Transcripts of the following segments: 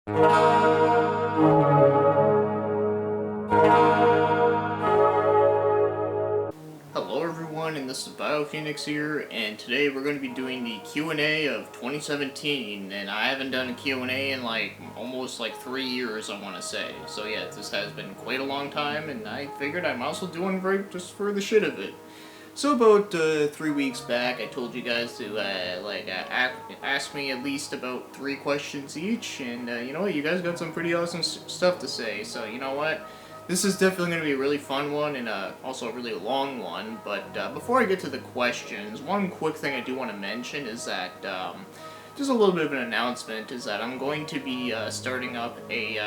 Hello everyone, and this is BioPhoenix here, and today we're going to be doing the Q&A of 2017, and I haven't done a Q&A in almost 3 years, I want to say. So yeah, this has been quite a long time, and I figured I might as well do one right just for the shit of it. So about 3 weeks back, I told you guys to ask me at least about 3 questions each, and you know what, you guys got some pretty awesome stuff to say. So you know what, this is definitely going to be a really fun one and also a really long one. But before I get to the questions, one quick thing I do want to mention is that just a little bit of an announcement is that I'm going to be starting up a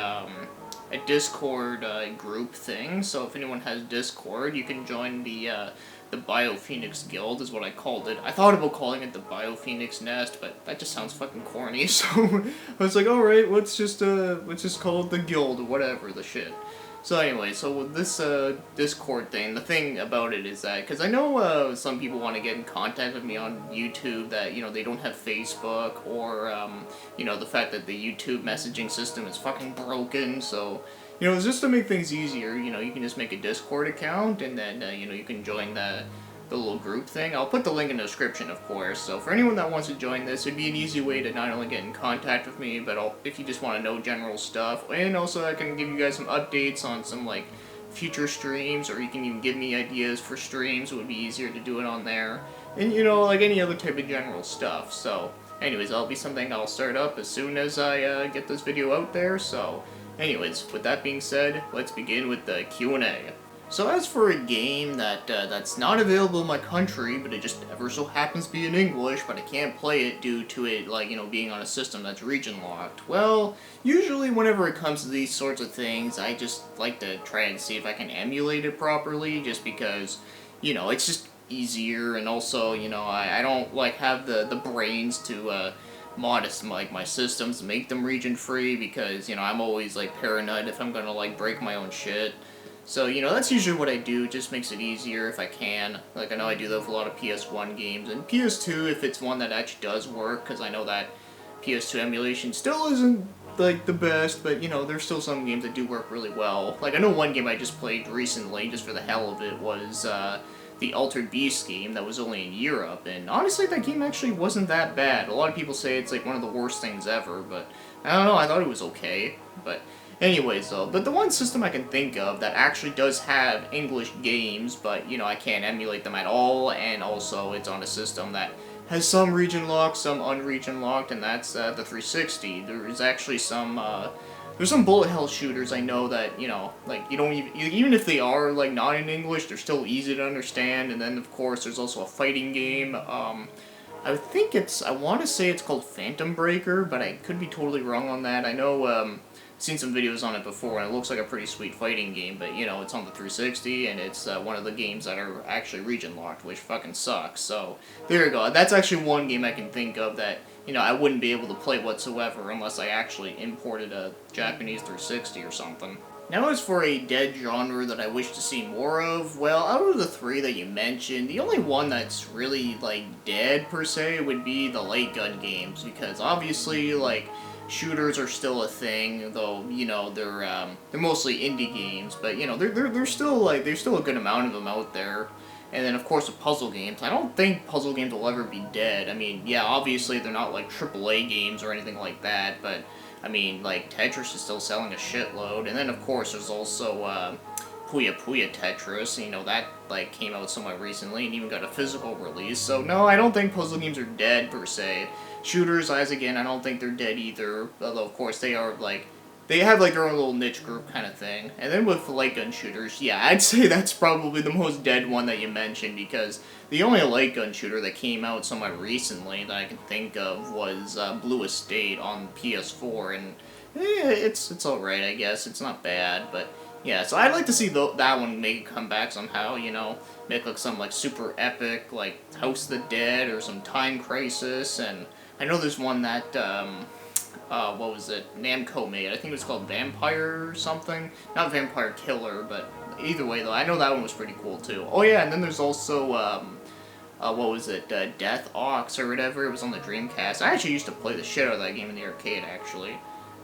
Discord group thing. So if anyone has Discord, you can join the BioPhoenix Guild is what I called it. I thought about calling it the BioPhoenix Nest, but that just sounds fucking corny. So I was like, all right, let's just call it the Guild or whatever the shit. So anyway, so with this Discord thing, the thing about it is that, because I know some people want to get in contact with me on YouTube that, you know, they don't have Facebook, or, you know, the fact that the YouTube messaging system is fucking broken, so, you know, it's just to make things easier, you know, you can just make a Discord account, and then, you know, you can join the little group thing. I'll put the link in the description, of course, so for anyone that wants to join this, it'd be an easy way to not only get in contact with me, but if you just want to know general stuff, and also I can give you guys some updates on some, future streams, or you can even give me ideas for streams. It would be easier to do it on there, and, you know, like any other type of general stuff. So, anyways, that'll be something I'll start up as soon as I get this video out there, so, anyways, with that being said, let's begin with the Q&A. So as for a game that's not available in my country, but it just ever so happens to be in English, but I can't play it due to it, being on a system that's region locked. Well, usually whenever it comes to these sorts of things, I just like to try and see if I can emulate it properly, just because, you know, it's just easier, and also, you know, I don't, have the brains to, modest my systems, make them region free, because, you know, I'm always paranoid if I'm gonna break my own shit. So, you know, that's usually what I do. It just makes it easier if I can. I know I do that with a lot of PS1 games, and PS2 if it's one that actually does work, because I know that PS2 emulation still isn't the best, but, you know, there's still some games that do work really well. I know one game I just played recently, just for the hell of it, was the Altered Beast game that was only in Europe, and honestly that game actually wasn't that bad. A lot of people say it's one of the worst things ever, but I don't know, I thought it was okay. But anyways though, but the one system I can think of that actually does have English games, but, you know, I can't emulate them at all, and also it's on a system that has some region locked, some unregion locked, and that's the 360. There's actually there's some bullet hell shooters I know that, you know, you don't even if they are, not in English, they're still easy to understand. And then, of course, there's also a fighting game, I want to say it's called Phantom Breaker, but I could be totally wrong on that. I know, seen some videos on it before, and it looks like a pretty sweet fighting game, but, you know, it's on the 360, and it's one of the games that are actually region locked, which fucking sucks. So there you go. That's actually one game I can think of that, you know, I wouldn't be able to play whatsoever unless I actually imported a Japanese 360 or something. Now, as for a dead genre that I wish to see more of, well, out of the 3 that you mentioned, the only one that's really, dead, per se, would be the light gun games, because obviously, shooters are still a thing, though, you know, they're mostly indie games, but, you know, there's still a good amount of them out there. And then, of course, the puzzle games. I don't think puzzle games will ever be dead. I mean, yeah, obviously they're not AAA games or anything like that, but, I mean, Tetris is still selling a shitload. And then, of course, there's also Puya Puya Tetris, you know, that, came out somewhat recently and even got a physical release. So, no, I don't think puzzle games are dead, per se. Shooters, again, I don't think they're dead either, although, of course, they are, they have, their own little niche group kind of thing. And then with light gun shooters, yeah, I'd say that's probably the most dead one that you mentioned, because the only light gun shooter that came out somewhat recently that I can think of was Blue Estate on PS4, and it's alright, I guess. It's not bad, but yeah, so I'd like to see that one make a comeback somehow, you know, make some super epic, House of the Dead or some Time Crisis, and I know there's one that, what was it, Namco made. I think it was called Vampire or something. Not Vampire Killer, but either way, though, I know that one was pretty cool, too. Oh, yeah, and then there's also, what was it, Death Ox or whatever. It was on the Dreamcast. I actually used to play the shit out of that game in the arcade, actually.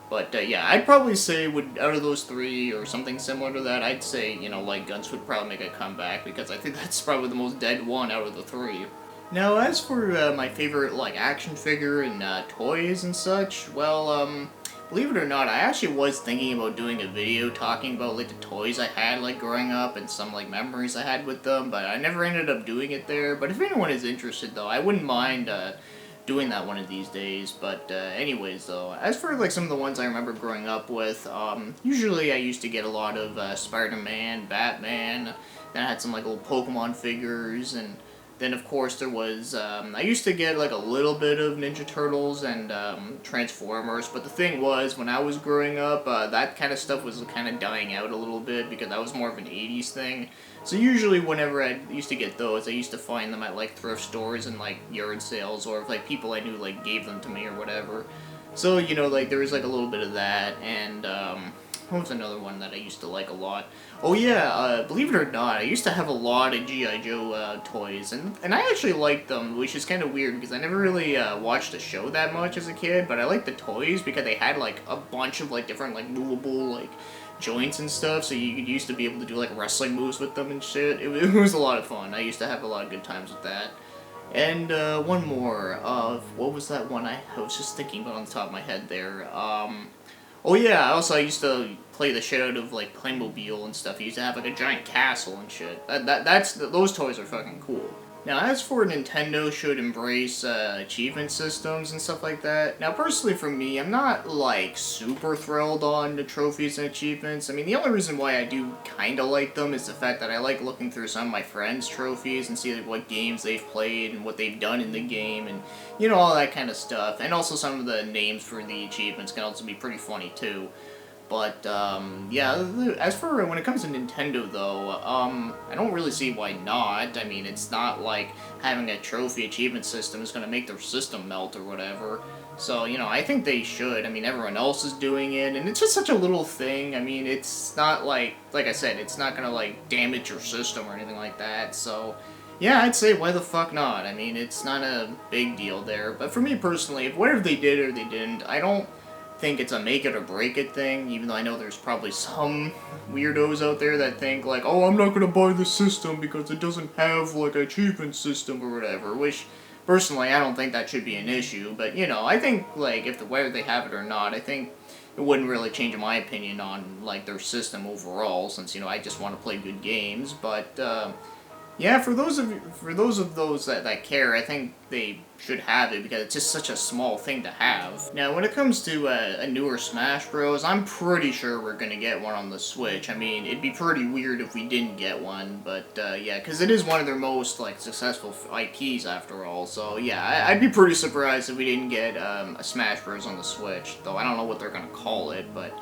But yeah, I'd probably say out of those three or something similar to that, I'd say, Light Guns would probably make a comeback because I think that's probably the most dead one out of the three. Now, as for my favorite like action figure and toys and such, well, believe it or not, I actually was thinking about doing a video talking about like the toys I had like growing up and some like memories I had with them, but I never ended up doing it there. But if anyone is interested, though, I wouldn't mind doing that one of these days. But anyways, though, as for like some of the ones I remember growing up with, usually I used to get a lot of Spider-Man, Batman. Then I had some like little Pokemon figures, and then of course there was I used to get like a little bit of Ninja Turtles and Transformers. But the thing was, when I was growing up, that kind of stuff was kind of dying out a little bit because that was more of an '80s thing. So usually whenever I used to get those, I used to find them at like thrift stores and like yard sales, or if like people I knew like gave them to me or whatever. So like there was like a little bit of that, and what was another one that I used to like a lot? Oh yeah, believe it or not, I used to have a lot of G.I. Joe toys, and I actually liked them, which is kind of weird because I never really watched the show that much as a kid, but I liked the toys because they had like a bunch of like different like movable like joints and stuff, so you used to be able to do like wrestling moves with them and shit. It was a lot of fun. I used to have a lot of good times with that. And one more. What was that one I was just thinking about on the top of my head there? Oh yeah, I used to play the shit out of like Playmobil and stuff. I used to have like a giant castle and shit. Those toys are fucking cool. Now, as for Nintendo should embrace achievement systems and stuff like that. Now, personally for me, I'm not like super thrilled on the trophies and achievements. I mean, the only reason why I do kind of like them is the fact that I like looking through some of my friends' trophies and see like, what games they've played and what they've done in the game and all that kind of stuff. And also some of the names for the achievements can also be pretty funny too. But, yeah, as for when it comes to Nintendo, though, I don't really see why not. I mean, it's not like having a trophy achievement system is going to make their system melt or whatever. So, I think they should. I mean, everyone else is doing it, and it's just such a little thing. I mean, it's not like I said, it's not going to, like, damage your system or anything like that. So, yeah, I'd say why the fuck not? I mean, it's not a big deal there. But for me personally, whatever they did or they didn't, I don't think it's a make it or break it thing, even though I know there's probably some weirdos out there that think like, oh, I'm not gonna buy the system because it doesn't have like an achievement system or whatever, which personally I don't think that should be an issue, but I think like whether they have it or not, I think it wouldn't really change my opinion on like their system overall, since I just want to play good games. But yeah, for those of those that care, I think they should have it because it's just such a small thing to have. Now, when it comes to a newer Smash Bros, I'm pretty sure we're gonna get one on the Switch. I mean, it'd be pretty weird if we didn't get one, but yeah, because it is one of their most like successful IPs after all. So yeah, I'd be pretty surprised if we didn't get a Smash Bros on the Switch. Though I don't know what they're gonna call it, but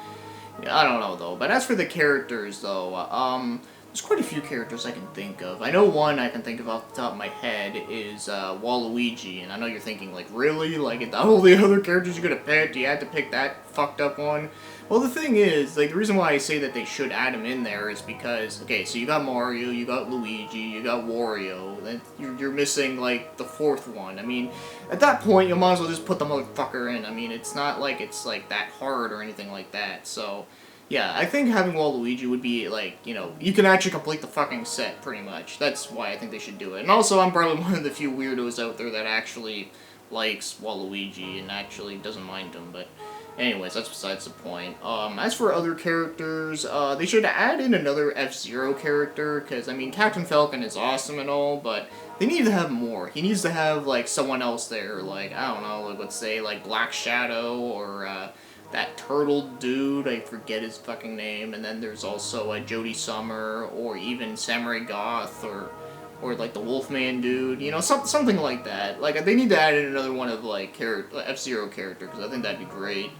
yeah, I don't know though. But as for the characters though, there's quite a few characters I can think of. I know one I can think of off the top of my head is Waluigi, and I know you're thinking, like, really? Like, all the other characters you're gonna pick, do you have to pick that fucked up one? Well, the thing is, like, the reason why I say that they should add him in there is because, okay, so you got Mario, you got Luigi, you got Wario, then you're missing, like, the fourth one. I mean, at that point, you might as well just put the motherfucker in. I mean, it's not like it's, like, that hard or anything like that, so yeah, I think having Waluigi would be, like, you can actually complete the fucking set, pretty much. That's why I think they should do it. And also, I'm probably one of the few weirdos out there that actually likes Waluigi and actually doesn't mind him, but anyways, that's besides the point. As for other characters, they should add in another F-Zero character, because, I mean, Captain Falcon is awesome and all, but they need to have more. He needs to have, like, someone else there, like, I don't know, like, let's say, like, Black Shadow, or, that turtle dude, I forget his fucking name, and then there's also Jody Summer, or even Samurai Goth, or like the Wolfman dude, something like that. Like, they need to add in another one of, like, F-Zero character, because I think that'd be great.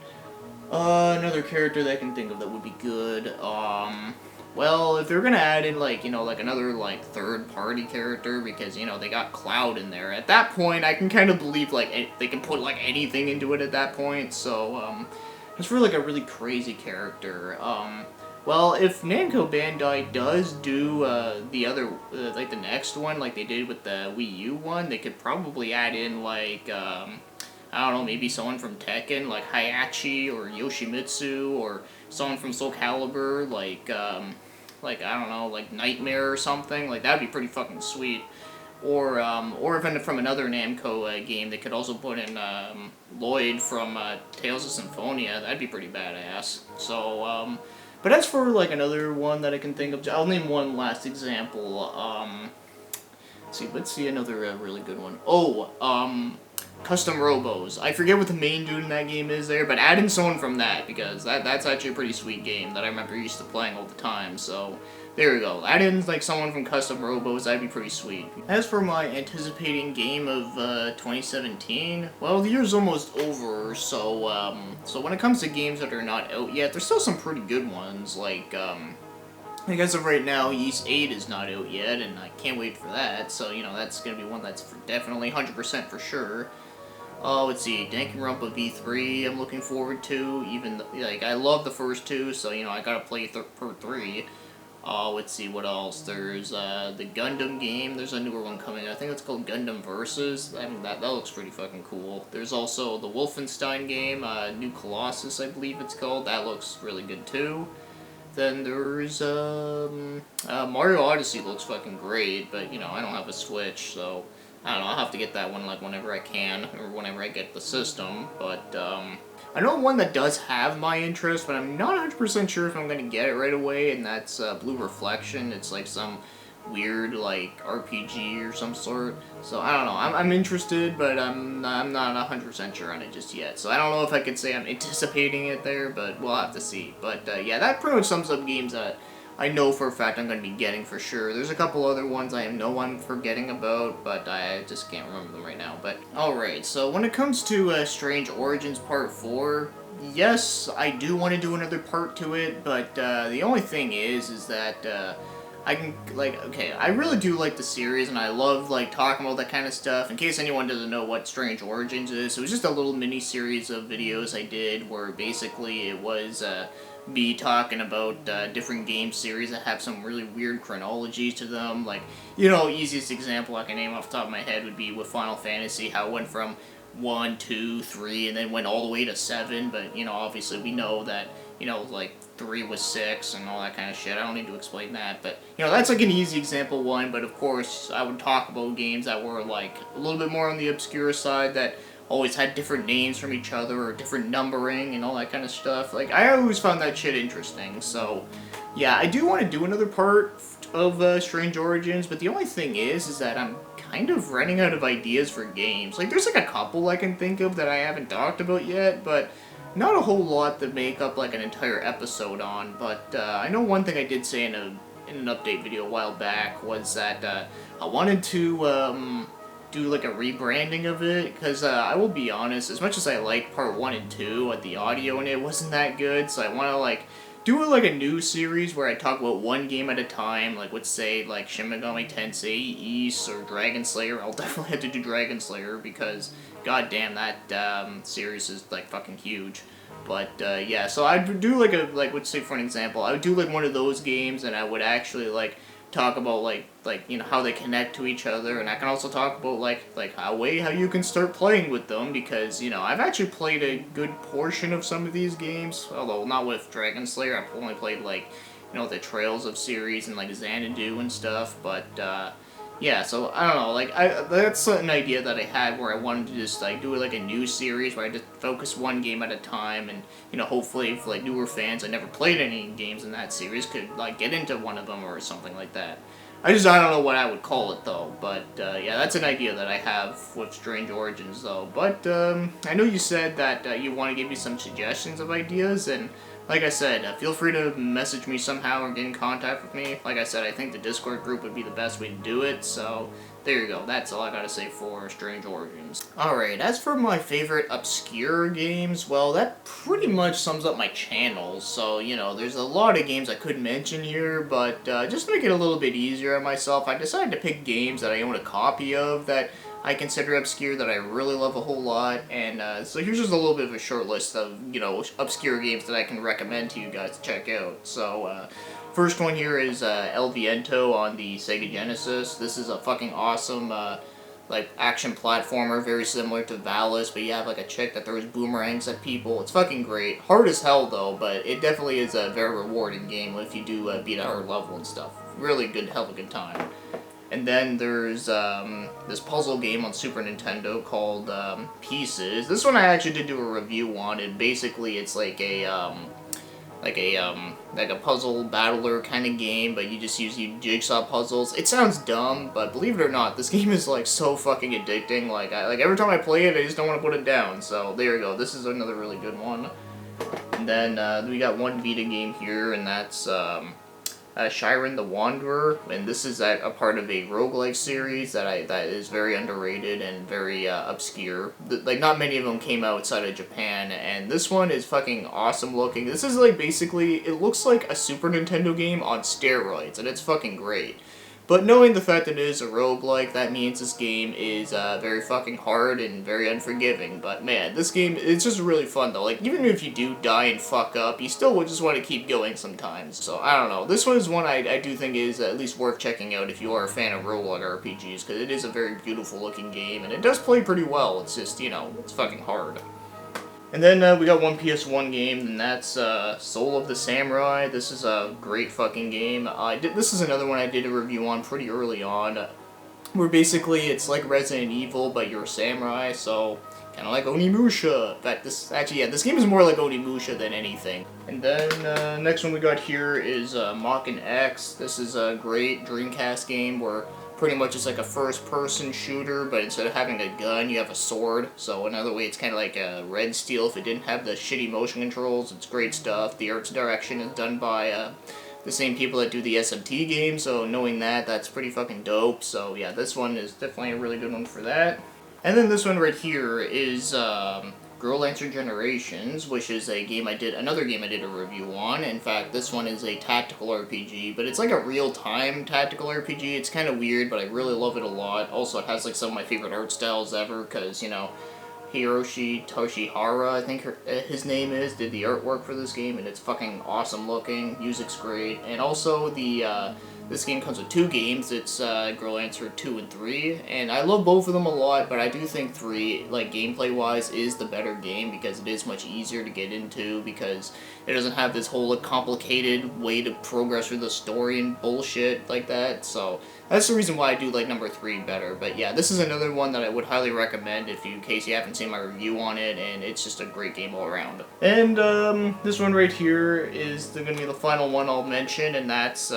Another character that I can think of that would be good, well, if they're gonna add in, like, like another, like, third-party character, because, they got Cloud in there, at that point, I can kind of believe, like, they can put, like, anything into it at that point, so, it's really like a really crazy character. Well, if Namco Bandai does do the other, like the next one, like they did with the Wii U one, they could probably add in like, I don't know, maybe someone from Tekken, like Hayachi or Yoshimitsu, or someone from Soul Calibur, like, I don't know, like Nightmare or something. Like, that'd be pretty fucking sweet. Or even from another Namco game, they could also put in Lloyd from Tales of Symphonia. That'd be pretty badass. So, but as for like another one that I can think of, I'll name one last example. Let's see another really good one. Custom Robos. I forget what the main dude in that game is there, but add in someone from that, because that's actually a pretty sweet game that I remember used to playing all the time, so there we go. Add in like someone from Custom Robos, that'd be pretty sweet. As for my anticipating game of 2017, well, the year's almost over, so when it comes to games that are not out yet, there's still some pretty good ones, like, I guess of right now, Ys 8 is not out yet, and I can't wait for that, so, you know, that's gonna be one that's definitely 100% for sure. Let's see, Danganronpa V3 I'm looking forward to, even, like, I love the first two, so, you know, I gotta play per 3. Let's see, what else? There's, the Gundam game, there's a newer one coming, I think it's called Gundam Versus, I mean, that looks pretty fucking cool. There's also the Wolfenstein game, New Colossus, I believe it's called, that looks really good too. Then there's, Mario Odyssey looks fucking great, but, you know, I don't have a Switch, so I don't know, I'll have to get that one, like, whenever I can, or whenever I get the system, but, I know one that does have my interest, but I'm not 100% sure if I'm gonna get it right away, and that's, Blue Reflection. It's, like, some weird, like, RPG or some sort, so I don't know, I'm interested, but I'm not 100% sure on it just yet, so I don't know if I could say I'm anticipating it there, but we'll have to see. But, yeah, that pretty much sums up games that I know for a fact I'm going to be getting for sure. There's a couple other ones I know I'm forgetting about, but I just can't remember them right now. But alright, so when it comes to Strange Origins Part 4, yes, I do want to do another part to it, but the only thing is that I can, like, okay, I really do like the series, and I love, like, talking about that kind of stuff. In case anyone doesn't know what Strange Origins is, it was just a little mini-series of videos I did where basically it was, be talking about different game series that have some really weird chronologies to them. Like, you know, easiest example I can name off the top of my head would be with Final Fantasy, how it went from 1, 2, 3, and then went all the way to 7, but, you know, obviously we know that, you know, like, 3 was 6 and all that kind of shit. I don't need to explain that, but, you know, that's like an easy example one, but of course I would talk about games that were, like, a little bit more on the obscure side that always had different names from each other or different numbering and all that kind of stuff. Like, I always found that shit interesting, so yeah, I do want to do another part of Strange Origins, but the only thing is that I'm kind of running out of ideas for games. Like, there's like a couple I can think of that I haven't talked about yet, but not a whole lot to make up like an entire episode on. But I know one thing I did say in an update video a while back was that I wanted to do like a rebranding of it, because I will be honest, as much as I like part 1 and 2, the audio in it wasn't that good, so I want to like do like a new series where I talk about one game at a time, like let's say like Shin Megami Tensei, Ys, or Dragon Slayer. I'll definitely have to do Dragon Slayer because goddamn that series is like fucking huge. But yeah, so I'd do like let's say for an example, I would do like one of those games, and I would actually like talk about like you know, how they connect to each other, and I can also talk about like how you can start playing with them, because, you know, I've actually played a good portion of some of these games, although not with Dragon Slayer. I've only played like, you know, the Trails of series and like Xanadu and stuff, but yeah, so I don't know, like that's an idea that I had where I wanted to just like do like a new series where I just focus one game at a time, and, you know, hopefully if like newer fans that never played any games in that series could like get into one of them or something like that. I don't know what I would call it though, but yeah, that's an idea that I have with Strange Origins though. But I know you said that you want to give me some suggestions of ideas, and like I said, feel free to message me somehow or get in contact with me. Like I said, I think the Discord group would be the best way to do it, so there you go. That's all I gotta say for Strange Origins. Alright, as for my favorite obscure games, well, that pretty much sums up my channel. So, you know, there's a lot of games I could mention here, but just to make it a little bit easier on myself, I decided to pick games that I own a copy of that I consider obscure, that I really love a whole lot, and so here's just a little bit of a short list of, you know, obscure games that I can recommend to you guys to check out. So, first one here is El Viento on the Sega Genesis. This is a fucking awesome, like action platformer, very similar to Valis, but you have like a chick that throws boomerangs at people. It's fucking great. Hard as hell though, but it definitely is a very rewarding game if you do beat a hard level and stuff. Really good, hell of a good time. And then there's this puzzle game on Super Nintendo called Pieces. This one I actually did do a review on, and basically it's like a puzzle battler kind of game, but you just use jigsaw puzzles. It sounds dumb, but believe it or not, this game is like so fucking addicting. Like every time I play it, I just don't want to put it down. So there you go. This is another really good one. And then we got one Vita game here, and that's Shiren the Wanderer, and this is a part of a roguelike series that is very underrated and very obscure. Like, not many of them came outside of Japan, and this one is fucking awesome looking. This is like basically, it looks like a Super Nintendo game on steroids, and it's fucking great. But knowing the fact that it is a roguelike, that means this game is very fucking hard and very unforgiving. But man, this game, it's just really fun though. Like, even if you do die and fuck up, you still would just want to keep going sometimes. So, I don't know. This one is one I do think is at least worth checking out if you are a fan of roguelike RPGs, because it is a very beautiful looking game, and it does play pretty well. It's just, you know, it's fucking hard. And then we got one PS1 game, and that's Soul of the Samurai. This is a great fucking game. This is another one I did a review on pretty early on, where basically it's like Resident Evil, but you're a samurai, so kind of like Onimusha. In fact, this game is more like Onimusha than anything. And then next one we got here is Mach X. This is a great Dreamcast game where pretty much it's like a first-person shooter, but instead of having a gun, you have a sword. So another way, it's kind of like a Red Steel if it didn't have the shitty motion controls. It's great stuff. The art's direction is done by the same people that do the SMT game, so knowing that, that's pretty fucking dope. So yeah, this one is definitely a really good one for that. And then this one right here is Girl Answer Generations, which is another game I did a review on. In fact, this one is a tactical RPG, but it's like a real-time tactical RPG. It's kind of weird, but I really love it a lot. Also, it has like some of my favorite art styles ever, because, you know, Hiroshi Toshihara, I think his name is, did the artwork for this game, and it's fucking awesome looking. Music's great, and also this game comes with two games. It's Girl Answer 2 and 3, and I love both of them a lot, but I do think 3, like, gameplay-wise, is the better game, because it is much easier to get into, because it doesn't have this whole complicated way to progress through the story and bullshit like that, so that's the reason why I do like number 3 better. But yeah, this is another one that I would highly recommend in case you haven't seen my review on it, and it's just a great game all around. And this one right here is going to be the final one I'll mention, and that's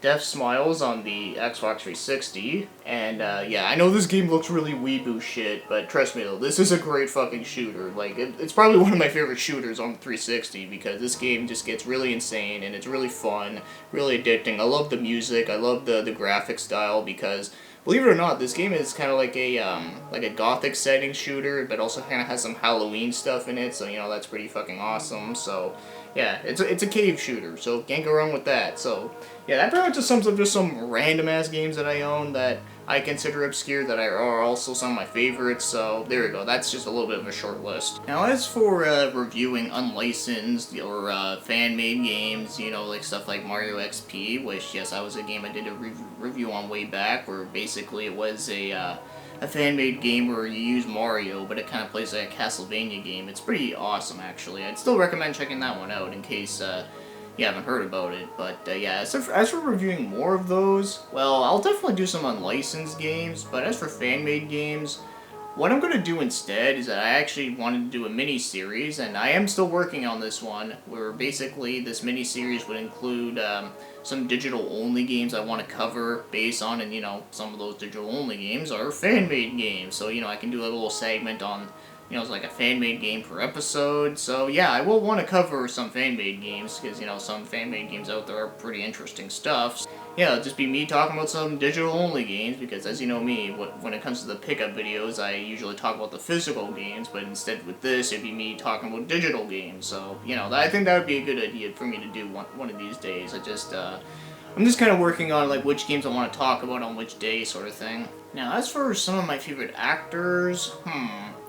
Death Smiles on the Xbox 360, and yeah, I know this game looks really weeboo shit, but trust me though, this is a great fucking shooter. Like, it's probably one of my favorite shooters on the 360, because this game just gets really insane, and it's really fun, really addicting. I love the music, I love the graphic style, because believe it or not, this game is kind of like a gothic setting shooter, but also kind of has some Halloween stuff in it, so, you know, that's pretty fucking awesome. So yeah, it's a cave shooter, so can't go wrong with that. So yeah, that pretty much just sums up just some random ass games that I own that I consider obscure, that are also some of my favorites. So there we go, that's just a little bit of a short list. Now as for reviewing unlicensed or fan-made games, you know, like stuff like Mario XP, which yes, that was a game I did a review on way back, where basically it was a fan-made game where you use Mario, but it kind of plays like a Castlevania game. It's pretty awesome, actually. I'd still recommend checking that one out in case you haven't heard about it. But yeah, as for reviewing more of those, well, I'll definitely do some unlicensed games, but as for fan-made games, what I'm going to do instead is that I actually wanted to do a mini-series, and I am still working on this one, where basically this mini-series would include some digital-only games I want to cover based on, and, you know, some of those digital-only games are fan-made games, so, you know, I can do a little segment on, you know, it's like a fan-made game per episode. So yeah, I will want to cover some fan-made games, because, you know, some fan-made games out there are pretty interesting stuff. Yeah, it'll just be me talking about some digital-only games, because as you know me, when it comes to the pickup videos, I usually talk about the physical games, but instead with this, it'd be me talking about digital games. So, you know, I think that would be a good idea for me to do one of these days. I'm just kind of working on, like, which games I want to talk about on which day, sort of thing. Now, as for some of my favorite actors,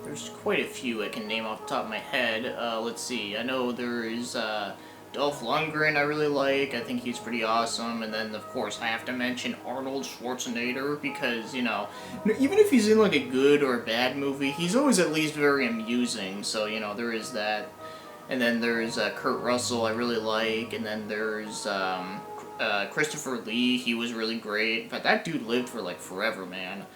there's quite a few I can name off the top of my head. Let's see, I know there is Dolph Lundgren I really like. I think he's pretty awesome. And then, of course, I have to mention Arnold Schwarzenegger because, you know, even if he's in, like, a good or a bad movie, he's always at least very amusing. So, you know, there is that. And then there's Kurt Russell I really like. And then there's Christopher Lee. He was really great. In fact, that dude lived for, like, forever, man.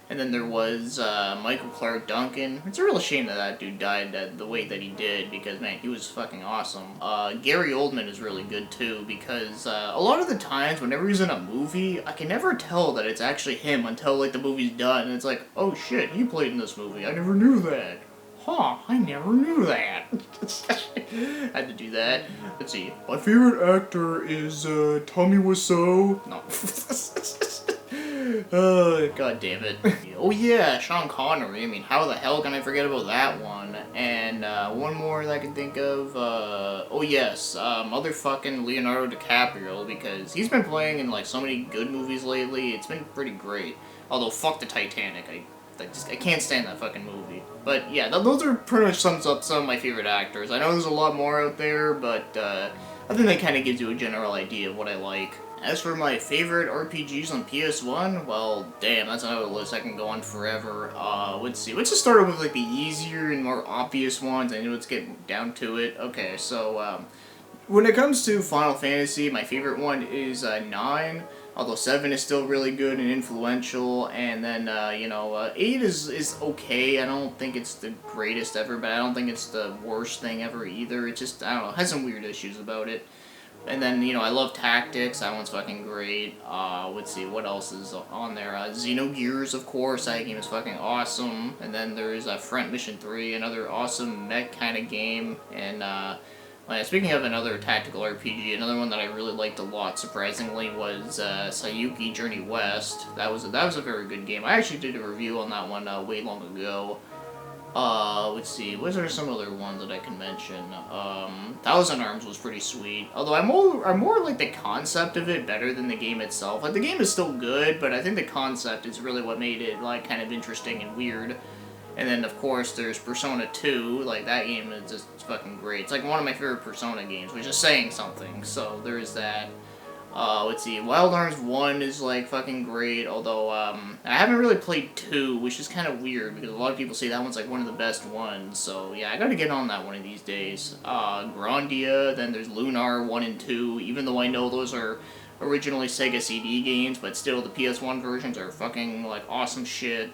And then there was Michael Clark Duncan. It's a real shame that that dude died the way that he did, because, man, he was fucking awesome. Gary Oldman is really good, too, because a lot of the times, whenever he's in a movie, I can never tell that it's actually him until, like, the movie's done, and it's like, oh shit, he played in this movie, I never knew that. Huh, I never knew that. I had to do that. Let's see. My favorite actor is Tommy Wiseau. No. God damn it. Oh yeah, Sean Connery. I mean, how the hell can I forget about that one? And one more that I can think of. Oh yes, motherfucking Leonardo DiCaprio, because he's been playing in like so many good movies lately. It's been pretty great. Although fuck the Titanic, I can't stand that fucking movie. But yeah, those are pretty much sums up some of my favorite actors. I know there's a lot more out there, but I think that kind of gives you a general idea of what I like. As for my favorite RPGs on PS1, well, damn, that's another list I can go on forever. Let's see. Let's just start with like the easier and more obvious ones, and let's get down to it. Okay, so when it comes to Final Fantasy, my favorite one is 9. Although 7 is still really good and influential, and then, 8 is okay. I don't think it's the greatest ever, but I don't think it's the worst thing ever either. It just, I don't know, has some weird issues about it. And then, I love Tactics, that one's fucking great. Let's see, what else is on there? Xenogears, of course, that game is fucking awesome. And then there's Front Mission 3, another awesome mech kind of game. And, speaking of another tactical RPG, another one that I really liked a lot, surprisingly, was Sayuki Journey West. That was a very good game. I actually did a review on that one way long ago. Let's see, what are some other ones that I can mention? Thousand Arms was pretty sweet. Although I more like the concept of it better than the game itself. Like, the game is still good, but I think the concept is really what made it, like, kind of interesting and weird. And then, of course, there's Persona 2, like, that game is just fucking great. It's, like, one of my favorite Persona games, which is saying something, so there is that. Let's see, Wild Arms 1 is, like, fucking great, although, I haven't really played 2, which is kind of weird, because a lot of people say that one's, like, one of the best ones, so, yeah, I gotta get on that one of these days. Grandia, then there's Lunar 1 and 2, even though I know those are originally Sega CD games, but still, the PS1 versions are fucking, like, awesome shit.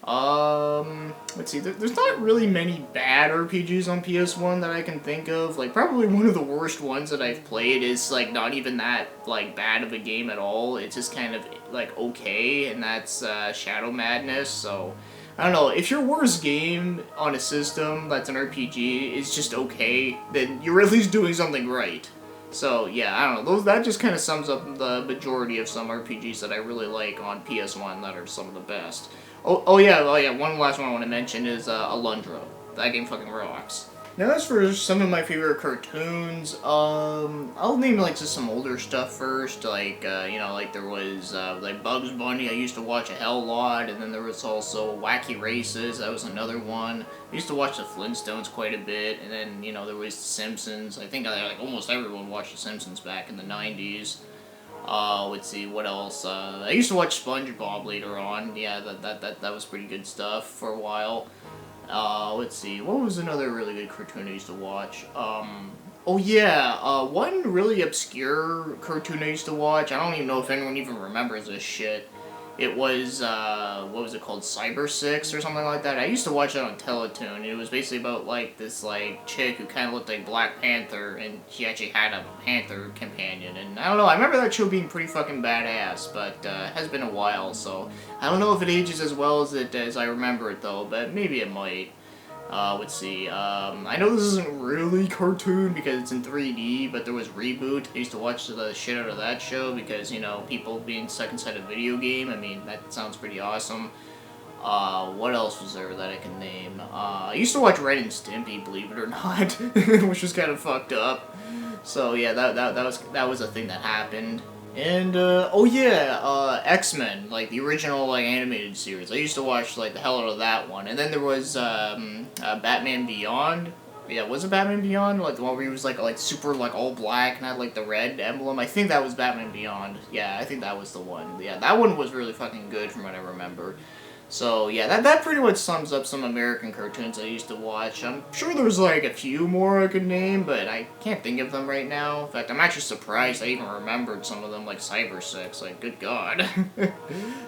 Let's see, there's not really many bad RPGs on PS1 that I can think of. Like, probably one of the worst ones that I've played is, like, not even that, like, bad of a game at all. It's just kind of, like, okay, and that's, Shadow Madness, so... I don't know, if your worst game on a system that's an RPG is just okay, then you're at least doing something right. So, yeah, I don't know, that just kind of sums up the majority of some RPGs that I really like on PS1 that are some of the best. Oh yeah, one last one I want to mention is Alundra. That game fucking rocks. Now as for some of my favorite cartoons, I'll name like just some older stuff first, like, like there was, like Bugs Bunny, I used to watch a hell lot, and then there was also Wacky Races, that was another one. I used to watch the Flintstones quite a bit, and then, there was The Simpsons. I think like almost everyone watched The Simpsons back in the 90s. Let's see, what else? I used to watch SpongeBob later on. Yeah, that was pretty good stuff for a while. Let's see, what was another really good cartoon I used to watch? Oh yeah, one really obscure cartoon I used to watch, I don't even know if anyone even remembers this shit. It was, what was it called, Cyber 6 or something like that? I used to watch it on Teletoon, and it was basically about, like, this, like, chick who kind of looked like Black Panther, and she actually had a panther companion, and I don't know, I remember that show being pretty fucking badass, but, it has been a while, so I don't know if it ages as well as I remember it, though, but maybe it might. Let's see, I know this isn't really cartoon because it's in 3D, but there was Reboot. I used to watch the shit out of that show because, people being stuck inside a video game, I mean, that sounds pretty awesome. What else was there that I can name? I used to watch Ren and Stimpy, believe it or not, which was kind of fucked up. So, yeah, that was a thing that happened. And, oh yeah, X-Men, like, the original, like, animated series. I used to watch, like, the hell out of that one. And then there was, Batman Beyond. Yeah, was it Batman Beyond? Like the one where he was like super like all black and had like the red emblem? I think that was Batman Beyond. Yeah, I think that was the one. Yeah, that one was really fucking good from what I remember. So yeah, that pretty much sums up some American cartoons I used to watch. I'm sure there's like a few more I could name, but I can't think of them right now. In fact, I'm actually surprised I even remembered some of them, like Cyber 6. Like, good god.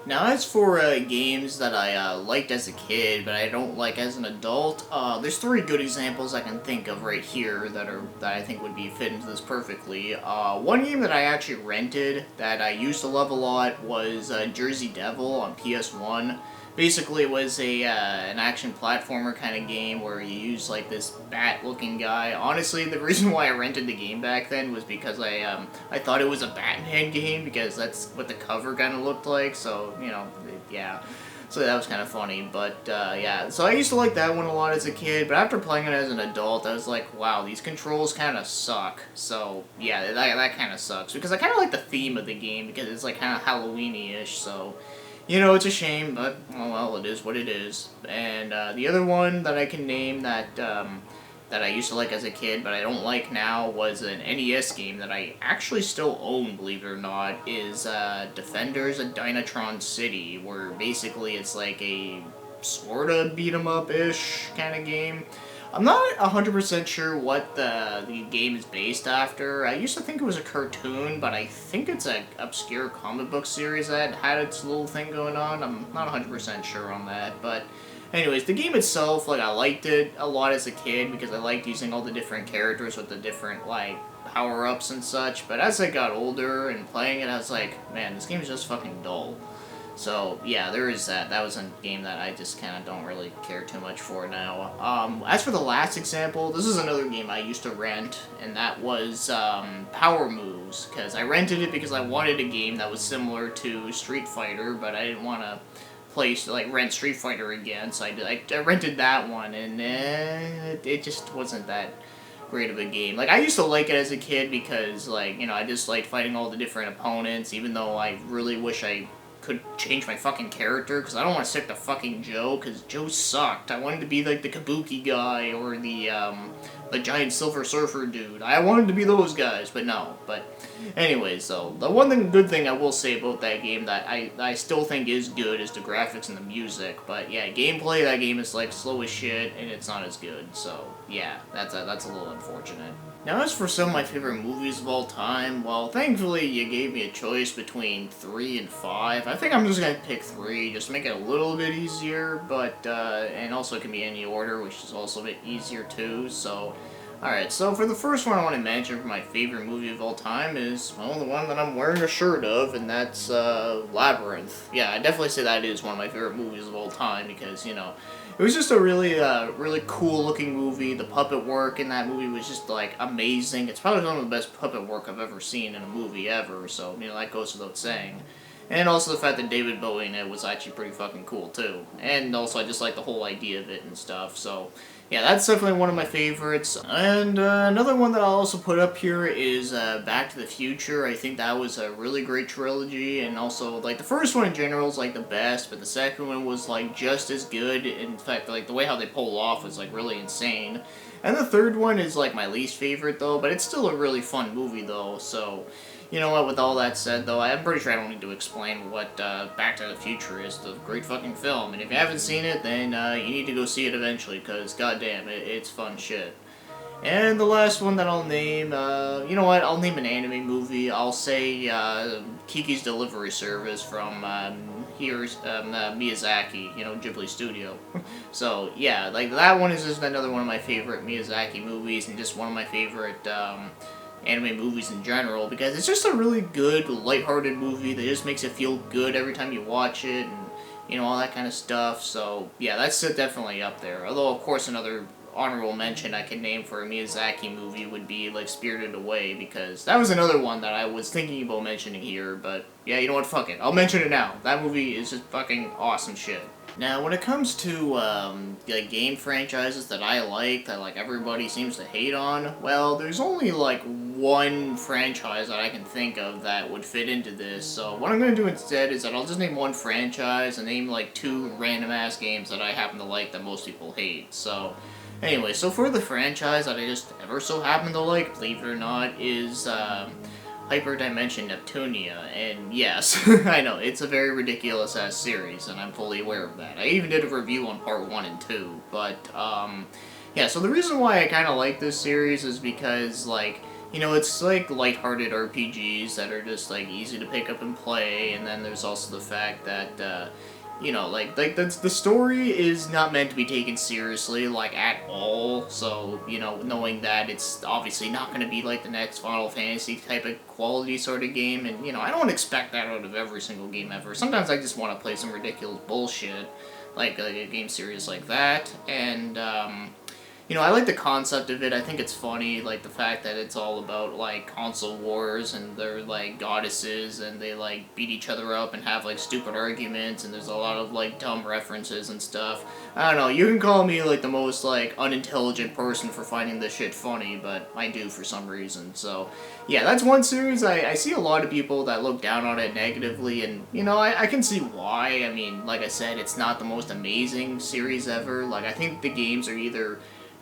Now, as for games that I liked as a kid, but I don't like as an adult, there's three good examples I can think of right here that I think would be fit into this perfectly. One game that I actually rented that I used to love a lot was Jersey Devil on PS1. Basically, it was an action platformer kind of game where you use like this bat-looking guy. Honestly, the reason why I rented the game back then was because I thought it was a Batman game because that's what the cover kind of looked like. So yeah. So that was kind of funny, but yeah. So I used to like that one a lot as a kid, but after playing it as an adult, I was like, wow, these controls kind of suck. So yeah, that kind of sucks because I kind of like the theme of the game because it's like kind of Halloween-y-ish. So. It's a shame, but, oh well, it is what it is. And the other one that I can name that I used to like as a kid, but I don't like now, was an NES game that I actually still own, believe it or not, is Defenders of Dynatron City, where basically it's like a sorta beat-em-up-ish kind of game. I'm not 100% sure what the game is based after. I used to think it was a cartoon, but I think it's an obscure comic book series that had its little thing going on. I'm not 100% sure on that, but anyways, the game itself, like, I liked it a lot as a kid because I liked using all the different characters with the different, like, power-ups and such, but as I got older and playing it, I was like, man, this game is just fucking dull. So, yeah, there is that. That was a game that I just kind of don't really care too much for now. As for the last example, this is another game I used to rent, and that was Power Moves, because I rented it because I wanted a game that was similar to Street Fighter, but I didn't want to rent Street Fighter again, so I rented that one, and it just wasn't that great of a game. Like, I used to like it as a kid because, like, I just liked fighting all the different opponents, even though I really wish I could change my fucking character, because I don't want to stick to fucking Joe, because Joe sucked. I wanted to be, like, the Kabuki guy, or the giant Silver Surfer dude. I wanted to be those guys, but no. But anyways, so, the good thing I will say about that game that I still think is good is the graphics and the music, but yeah, gameplay, that game is, like, slow as shit, and it's not as good, so, yeah, that's a little unfortunate. Now, as for some of my favorite movies of all time, well, thankfully you gave me a choice between 3 and 5. I think I'm just gonna pick 3, just to make it a little bit easier, but, and also it can be any order, which is also a bit easier too, so. Alright, so for the first one I want to mention for my favorite movie of all time is, well, the one that I'm wearing a shirt of, and that's, Labyrinth. Yeah, I definitely say that is one of my favorite movies of all time, because, it was just a really, really cool-looking movie. The puppet work in that movie was just, like, amazing. It's probably one of the best puppet work I've ever seen in a movie ever, so, that goes without saying. And also the fact that David Bowie in it was actually pretty fucking cool, too. And also I just like the whole idea of it and stuff, so. Yeah, that's definitely one of my favorites. And another one that I'll also put up here is Back to the Future. I think that was a really great trilogy, and also, like, the first one in general is, like, the best, but the second one was, like, just as good. In fact, like, the way how they pull off was, like, really insane. And the third one is, like, my least favorite, though, but it's still a really fun movie, though, so. You know what, with all that said, though, I'm pretty sure I don't need to explain what Back to the Future is. It's a great fucking film, and if you haven't seen it, then you need to go see it eventually, because, goddamn, it's fun shit. And the last one that I'll name, you know what, I'll name an anime movie. I'll say Kiki's Delivery Service from Miyazaki, Ghibli Studio. So, yeah, like, that one is just another one of my favorite Miyazaki movies, and just one of my favorite, anime movies in general, because it's just a really good, lighthearted movie that just makes it feel good every time you watch it, and, all that kind of stuff, so, yeah, that's definitely up there. Although, of course, another honorable mention I can name for a Miyazaki movie would be, like, Spirited Away, because that was another one that I was thinking about mentioning here, but, yeah, you know what, fuck it, I'll mention it now. That movie is just fucking awesome shit. Now, when it comes to, like, game franchises that I like, that, like, everybody seems to hate on, well, there's only, like, one franchise that I can think of that would fit into this, so what I'm gonna do instead is that I'll just name one franchise and name, like, 2 random-ass games that I happen to like that most people hate, so. Anyway, so for the franchise that I just ever so happen to like, believe it or not, is Hyperdimension Neptunia, and yes, I know, it's a very ridiculous-ass series, and I'm fully aware of that. I even did a review on part 1 and 2, but, yeah, so the reason why I kind of like this series is because, like, you know, it's like lighthearted RPGs that are just, like, easy to pick up and play, and then there's also the fact that, you know, like the story is not meant to be taken seriously, like, at all, so, you know, knowing that it's obviously not going to be, like, the next Final Fantasy type of quality sort of game, and, you know, I don't expect that out of every single game ever. Sometimes I just want to play some ridiculous bullshit, like a game series like that, and, you know, I like the concept of it. I think it's funny, like, the fact that it's all about, like, console wars, and they're, like, goddesses, and they, like, beat each other up and have, like, stupid arguments, and there's a lot of, like, dumb references and stuff. I don't know, you can call me, like, the most, like, unintelligent person for finding this shit funny, but I do for some reason, so, yeah, that's one series I see a lot of people that look down on it negatively, and, you know, I can see why. I mean, like I said, it's not the most amazing series ever. Like, I think the games are either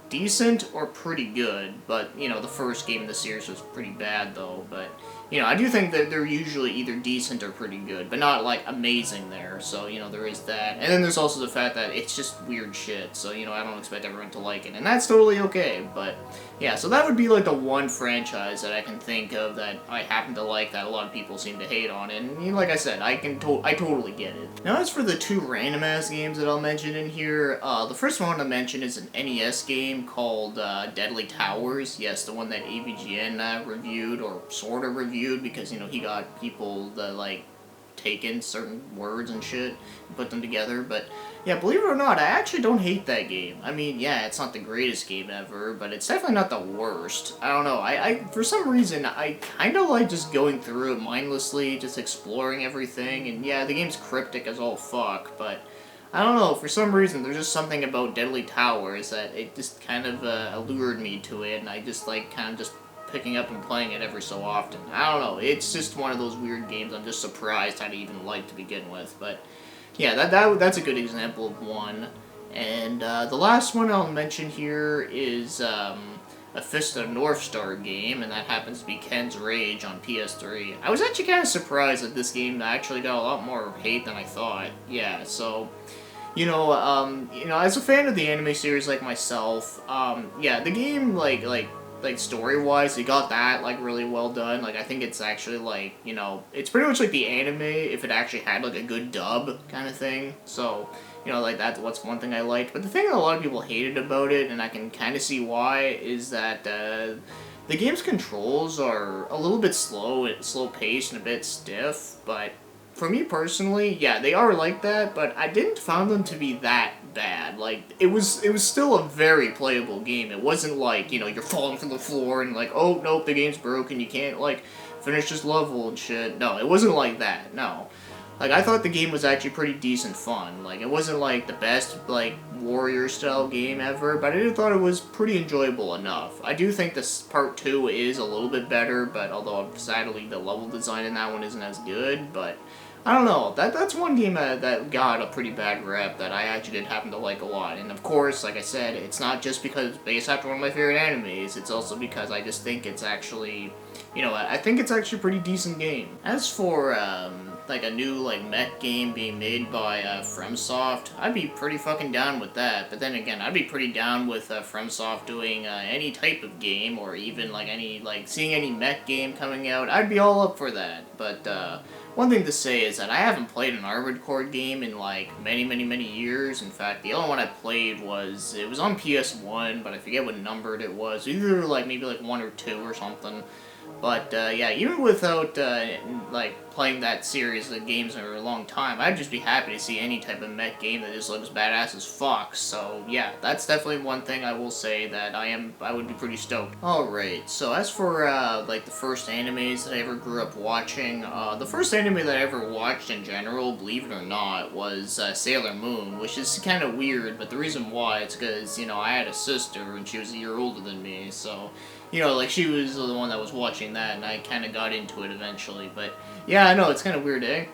decent or pretty good, but, you know, the first game in the series was pretty bad, though, but, you know, I do think that they're usually either decent or pretty good, but not, like, amazing there, so, you know, there is that, and then there's also the fact that it's just weird shit, so, you know, I don't expect everyone to like it, and that's totally okay, but, yeah, so that would be, like, the one franchise that I can think of that I happen to like that a lot of people seem to hate on, and, you know, like I said, I totally get it. Now, as for the two random-ass games that I'll mention in here, the first one I want to mention is an NES game called Deadly Towers. Yes, the one that AVGN reviewed, or sort of reviewed, because, you know, he got people that, like, take in certain words and shit and put them together, but, yeah, believe it or not, I actually don't hate that game. I mean, yeah, it's not the greatest game ever, but it's definitely not the worst. I don't know, I for some reason, I kind of like just going through it mindlessly, just exploring everything, and yeah, the game's cryptic as all fuck, but I don't know, for some reason, there's just something about Deadly Towers that it just kind of allured me to it, and I just like kind of just picking up and playing it every so often. I don't know, it's just one of those weird games I'm just surprised I'd even like to begin with, but yeah, that's a good example of one. And the last one I'll mention here is a Fist of North Star game, and that happens to be Ken's Rage on PS3. I was actually kind of surprised that this game actually got a lot more hate than I thought. Yeah, so you know, as a fan of the anime series like myself, yeah, the game, like story-wise, they got that, like, really well done. Like, I think it's actually, like, you know, it's pretty much like the anime if it actually had, like, a good dub kind of thing. So, you know, like, that's what's one thing I liked. But the thing that a lot of people hated about it, and I can kind of see why, is that, the game's controls are a little bit slow-paced and a bit stiff, but for me personally, yeah, they are like that, but I didn't find them to be that bad. Like, it was still a very playable game. It wasn't like, you know, you're falling from the floor and like, oh, nope, the game's broken, you can't, like, finish this level and shit. No, it wasn't like that, no. Like, I thought the game was actually pretty decent fun. Like, it wasn't, like, the best, like, warrior-style game ever, but I did thought it was pretty enjoyable enough. I do think this part 2 is a little bit better, but although, sadly, the level design in that one isn't as good, but I don't know, that's one game that got a pretty bad rep that I actually did happen to like a lot. And of course, like I said, it's not just because it's based after one of my favorite animes, it's also because I just think it's actually, you know, I think it's actually a pretty decent game. As for, like a new, like, mech game being made by, FromSoft, I'd be pretty fucking down with that. But then again, I'd be pretty down with, FromSoft doing, any type of game, or even, like, seeing any mech game coming out. I'd be all up for that. But, one thing to say is that I haven't played an Armored Core game in, like, many years. In fact, the only one I played it was on PS1, but I forget what numbered it was. Either, like, maybe, like, 1 or 2 or something. But, yeah, even without, like, playing that series of games for a long time, I'd just be happy to see any type of mech game that just looks badass as fuck. So, yeah, that's definitely one thing I will say that I would be pretty stoked. Alright, so as for, like, the first animes that I ever grew up watching, the first anime that I ever watched in general, believe it or not, was, Sailor Moon, which is kind of weird, but the reason why is because, you know, I had a sister and she was a year older than me, so, you know, like, she was the one that was watching that, and I kind of got into it eventually, but yeah, I know, it's kind of weird, eh?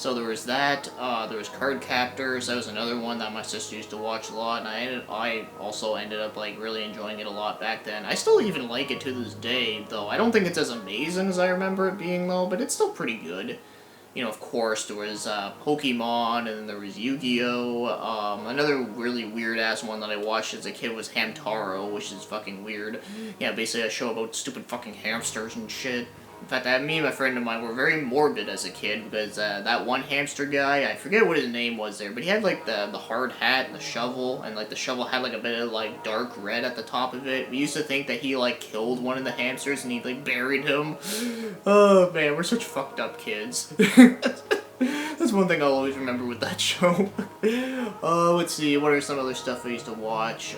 So there was that, there was Card Captors, that was another one that my sister used to watch a lot, and I also ended up, like, really enjoying it a lot back then. I still even like it to this day, though. I don't think it's as amazing as I remember it being, though, but it's still pretty good. You know, of course, there was Pokemon, and then there was Yu-Gi-Oh! Another really weird-ass one that I watched as a kid was Hamtaro, which is fucking weird. Yeah, basically a show about stupid fucking hamsters and shit. In fact, me and my friend of mine were very morbid as a kid, because that one hamster guy, I forget what his name was there, but he had, like, the hard hat and the shovel, and, like, the shovel had, like, a bit of, like, dark red at the top of it. We used to think that he, like, killed one of the hamsters, and he, like, buried him. Oh, man, we're such fucked up kids. That's one thing I'll always remember with that show. Let's see, what are some other stuff I used to watch?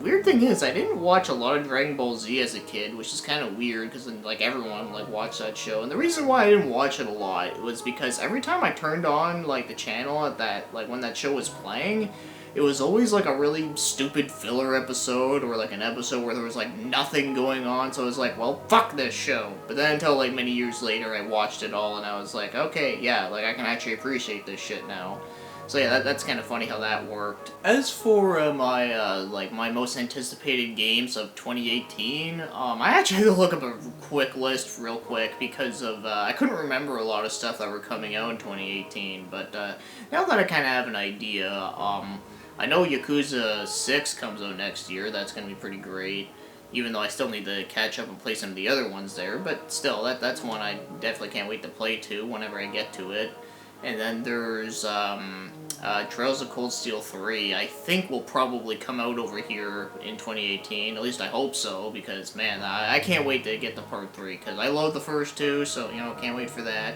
Weird thing is, I didn't watch a lot of Dragon Ball Z as a kid, which is kind of weird, because, like, everyone, like, watched that show. And the reason why I didn't watch it a lot was because every time I turned on, like, the channel at that, like, when that show was playing, it was always, like, a really stupid filler episode, or, like, an episode where there was, like, nothing going on, so I was like, well, fuck this show. But then until, like, many years later, I watched it all, and I was like, okay, yeah, like, I can actually appreciate this shit now. So yeah, that's kind of funny how that worked. As for my most anticipated games of 2018, I actually had to look up a quick list real quick because of, I couldn't remember a lot of stuff that were coming out in 2018, but now that I kind of have an idea, I know Yakuza 6 comes out next year. That's going to be pretty great. Even though I still need to catch up and play some of the other ones there. But still, that's one I definitely can't wait to play to whenever I get to it. And then there's Trails of Cold Steel 3. I think will probably come out over here in 2018. At least I hope so, because, man, I can't wait to get to Part 3. Because I love the first two, so, you know, can't wait for that.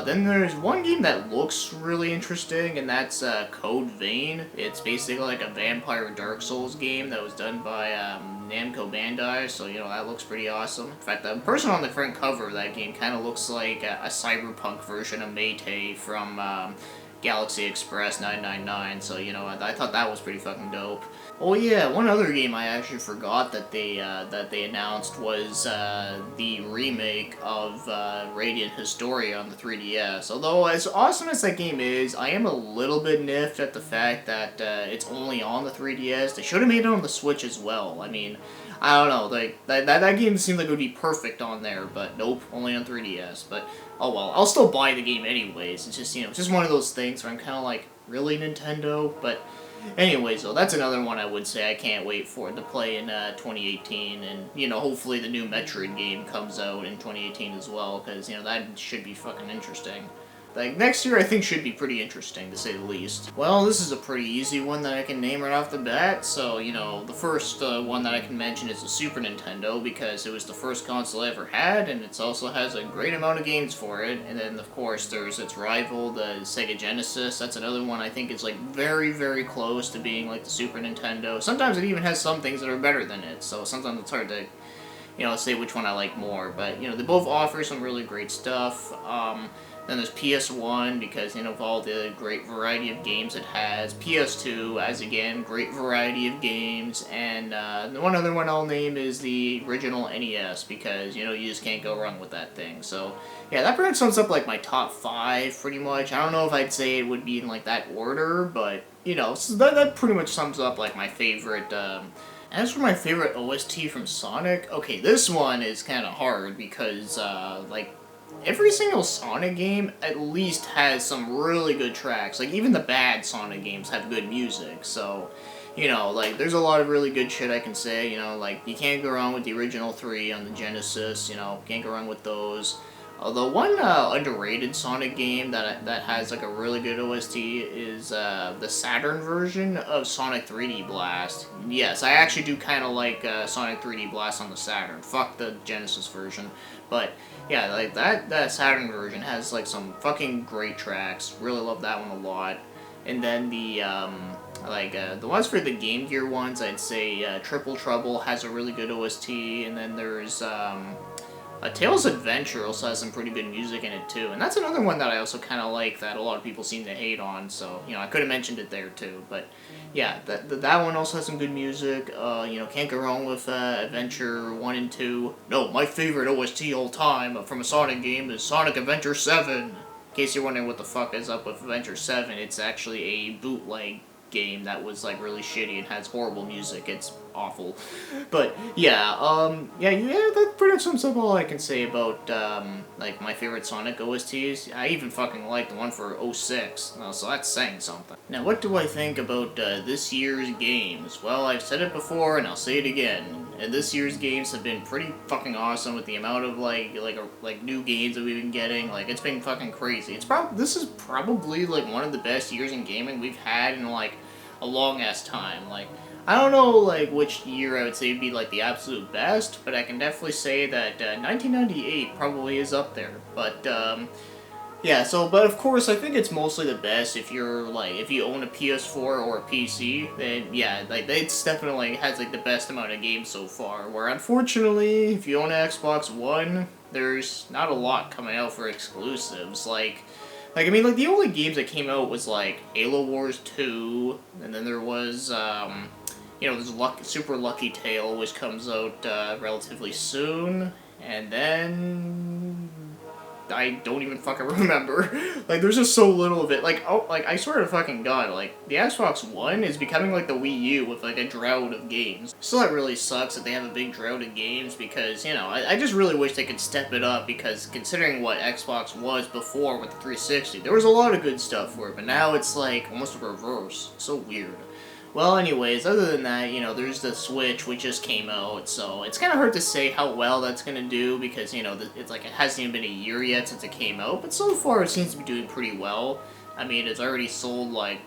Then there's one game that looks really interesting, and that's Code Vein. It's basically like a vampire Dark Souls game that was done by Namco Bandai, so, you know, that looks pretty awesome. In fact, the person on the front cover of that game kind of looks like a cyberpunk version of Maytay from Galaxy Express 999, so, you know, I thought that was pretty fucking dope. Oh yeah, one other game I actually forgot that they announced was the remake of Radiant Historia on the 3DS. Although, as awesome as that game is, I am a little bit miffed at the fact that it's only on the 3DS. They should have made it on the Switch as well. I mean, I don't know, like, that game seemed like it would be perfect on there, but nope, only on 3DS. But, oh well, I'll still buy the game anyways. It's just, you know, just one of those things where I'm kind of like, really, Nintendo? But anyways, though, that's another one I would say I can't wait for to play in 2018, and, you know, hopefully the new Metroid game comes out in 2018 as well, because, you know, that should be fucking interesting. Like, next year I think should be pretty interesting, to say the least. Well, this is a pretty easy one that I can name right off the bat, so, you know, the first one that I can mention is the Super Nintendo, because it was the first console I ever had, and it also has a great amount of games for it, and then, of course, there's its rival, the Sega Genesis. That's another one I think is, like, very, very close to being, like, the Super Nintendo. Sometimes it even has some things that are better than it, so sometimes it's hard to, you know, say which one I like more, but, you know, they both offer some really great stuff. Then there's PS1, because, you know, of all the great variety of games it has. PS2, as again, great variety of games. And the one other one I'll name is the original NES, because, you know, you just can't go wrong with that thing. So, yeah, that pretty much sums up, like, my top 5, pretty much. I don't know if I'd say it would be in, like, that order, but, you know, so that pretty much sums up, like, my favorite, As for my favorite OST from Sonic, okay, this one is kind of hard, because, like, every single Sonic game at least has some really good tracks. Like, even the bad Sonic games have good music, so, you know, like, there's a lot of really good shit I can say, you know, like, you can't go wrong with the original 3 on the Genesis, you know, can't go wrong with those. Although one underrated Sonic game that has, like, a really good OST is the Saturn version of Sonic 3D Blast. Yes, I actually do kind of like Sonic 3D Blast on the Saturn. Fuck the Genesis version. But, yeah, like, that Saturn version has, like, some fucking great tracks. Really love that one a lot. And then the ones for the Game Gear ones, I'd say Triple Trouble has a really good OST, and then there's, Tales Adventure also has some pretty good music in it, too. And that's another one that I also kind of like that a lot of people seem to hate on, so, you know, I could have mentioned it there, too. But, yeah, that one also has some good music. You know, can't go wrong with Adventure 1 and 2. No, my favorite OST all time from a Sonic game is Sonic Adventure 7. In case you're wondering what the fuck is up with Adventure 7, it's actually a bootleg game that was like really shitty and has horrible music. It's awful. But yeah, that pretty much sums up all I can say about like my favorite Sonic OSTs. I even fucking like the one for '06, so that's saying something. Now, what do I think about this year's games? Well, I've said it before and I'll say it again. And this year's games have been pretty fucking awesome with the amount of like new games that we've been getting. Like, it's been fucking crazy. This is probably like one of the best years in gaming we've had in like a long ass time. Like, I don't know like which year I would say would be like the absolute best, but I can definitely say that 1998 probably is up there. But yeah, but of course I think it's mostly the best if you're like, if you own a PS4 or a PC, then yeah, like it's definitely has like the best amount of games so far. Where unfortunately, if you own an Xbox One, there's not a lot coming out for exclusives. Like, I mean, like, the only games that came out was, like, Halo Wars 2, and then there was, there's Super Lucky Tale, which comes out, relatively soon, and then I don't even fucking remember. Like, there's just so little of it. Like, I swear to fucking God, like, the Xbox One is becoming like the Wii U with, like, a drought of games. Still, that really sucks that they have a big drought of games because, you know, I just really wish they could step it up because considering what Xbox was before with the 360, there was a lot of good stuff for it, but now it's, like, almost a reverse. So weird. Well, anyways, other than that, you know, there's the Switch, which just came out, so it's kind of hard to say how well that's going to do, because, you know, it's like it hasn't even been a year yet since it came out, but so far it seems to be doing pretty well. I mean, it's already sold, like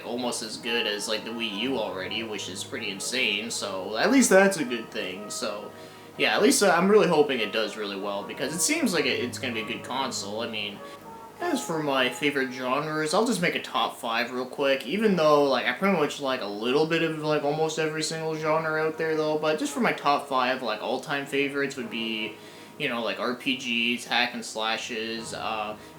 almost as good as, like, the Wii U already, which is pretty insane, so at least that's a good thing, so yeah, at least I'm really hoping it does really well, because it seems like it's going to be a good console. I mean, as for my favorite genres, I'll just make a top 5 real quick, even though, like, I pretty much like a little bit of, like, almost every single genre out there, though, but just for my top 5, like, all-time favorites would be, you know, like, RPGs, hack and slashes,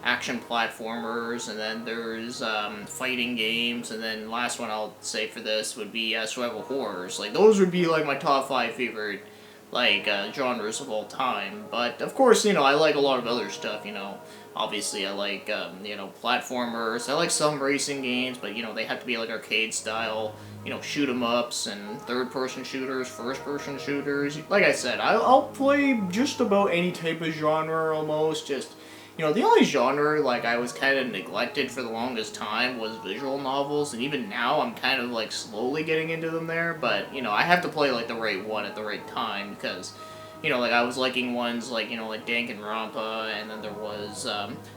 action platformers, and then there's, fighting games, and then last one I'll say for this would be, survival horrors. Like, those would be, like, my top 5 favorite, like, genres of all time, but, of course, you know, I like a lot of other stuff, you know. Obviously, I like, you know, platformers. I like some racing games, but, you know, they have to be, like, arcade-style, you know, shoot-em-ups and third-person shooters, first-person shooters. Like I said, I'll play just about any type of genre, almost. Just, you know, the only genre, like, I was kind of neglected for the longest time was visual novels, and even now I'm kind of, like, slowly getting into them there, but, you know, I have to play, like, the right one at the right time, because, you know, like, I was liking ones like, you know, like Danganronpa, and then there was,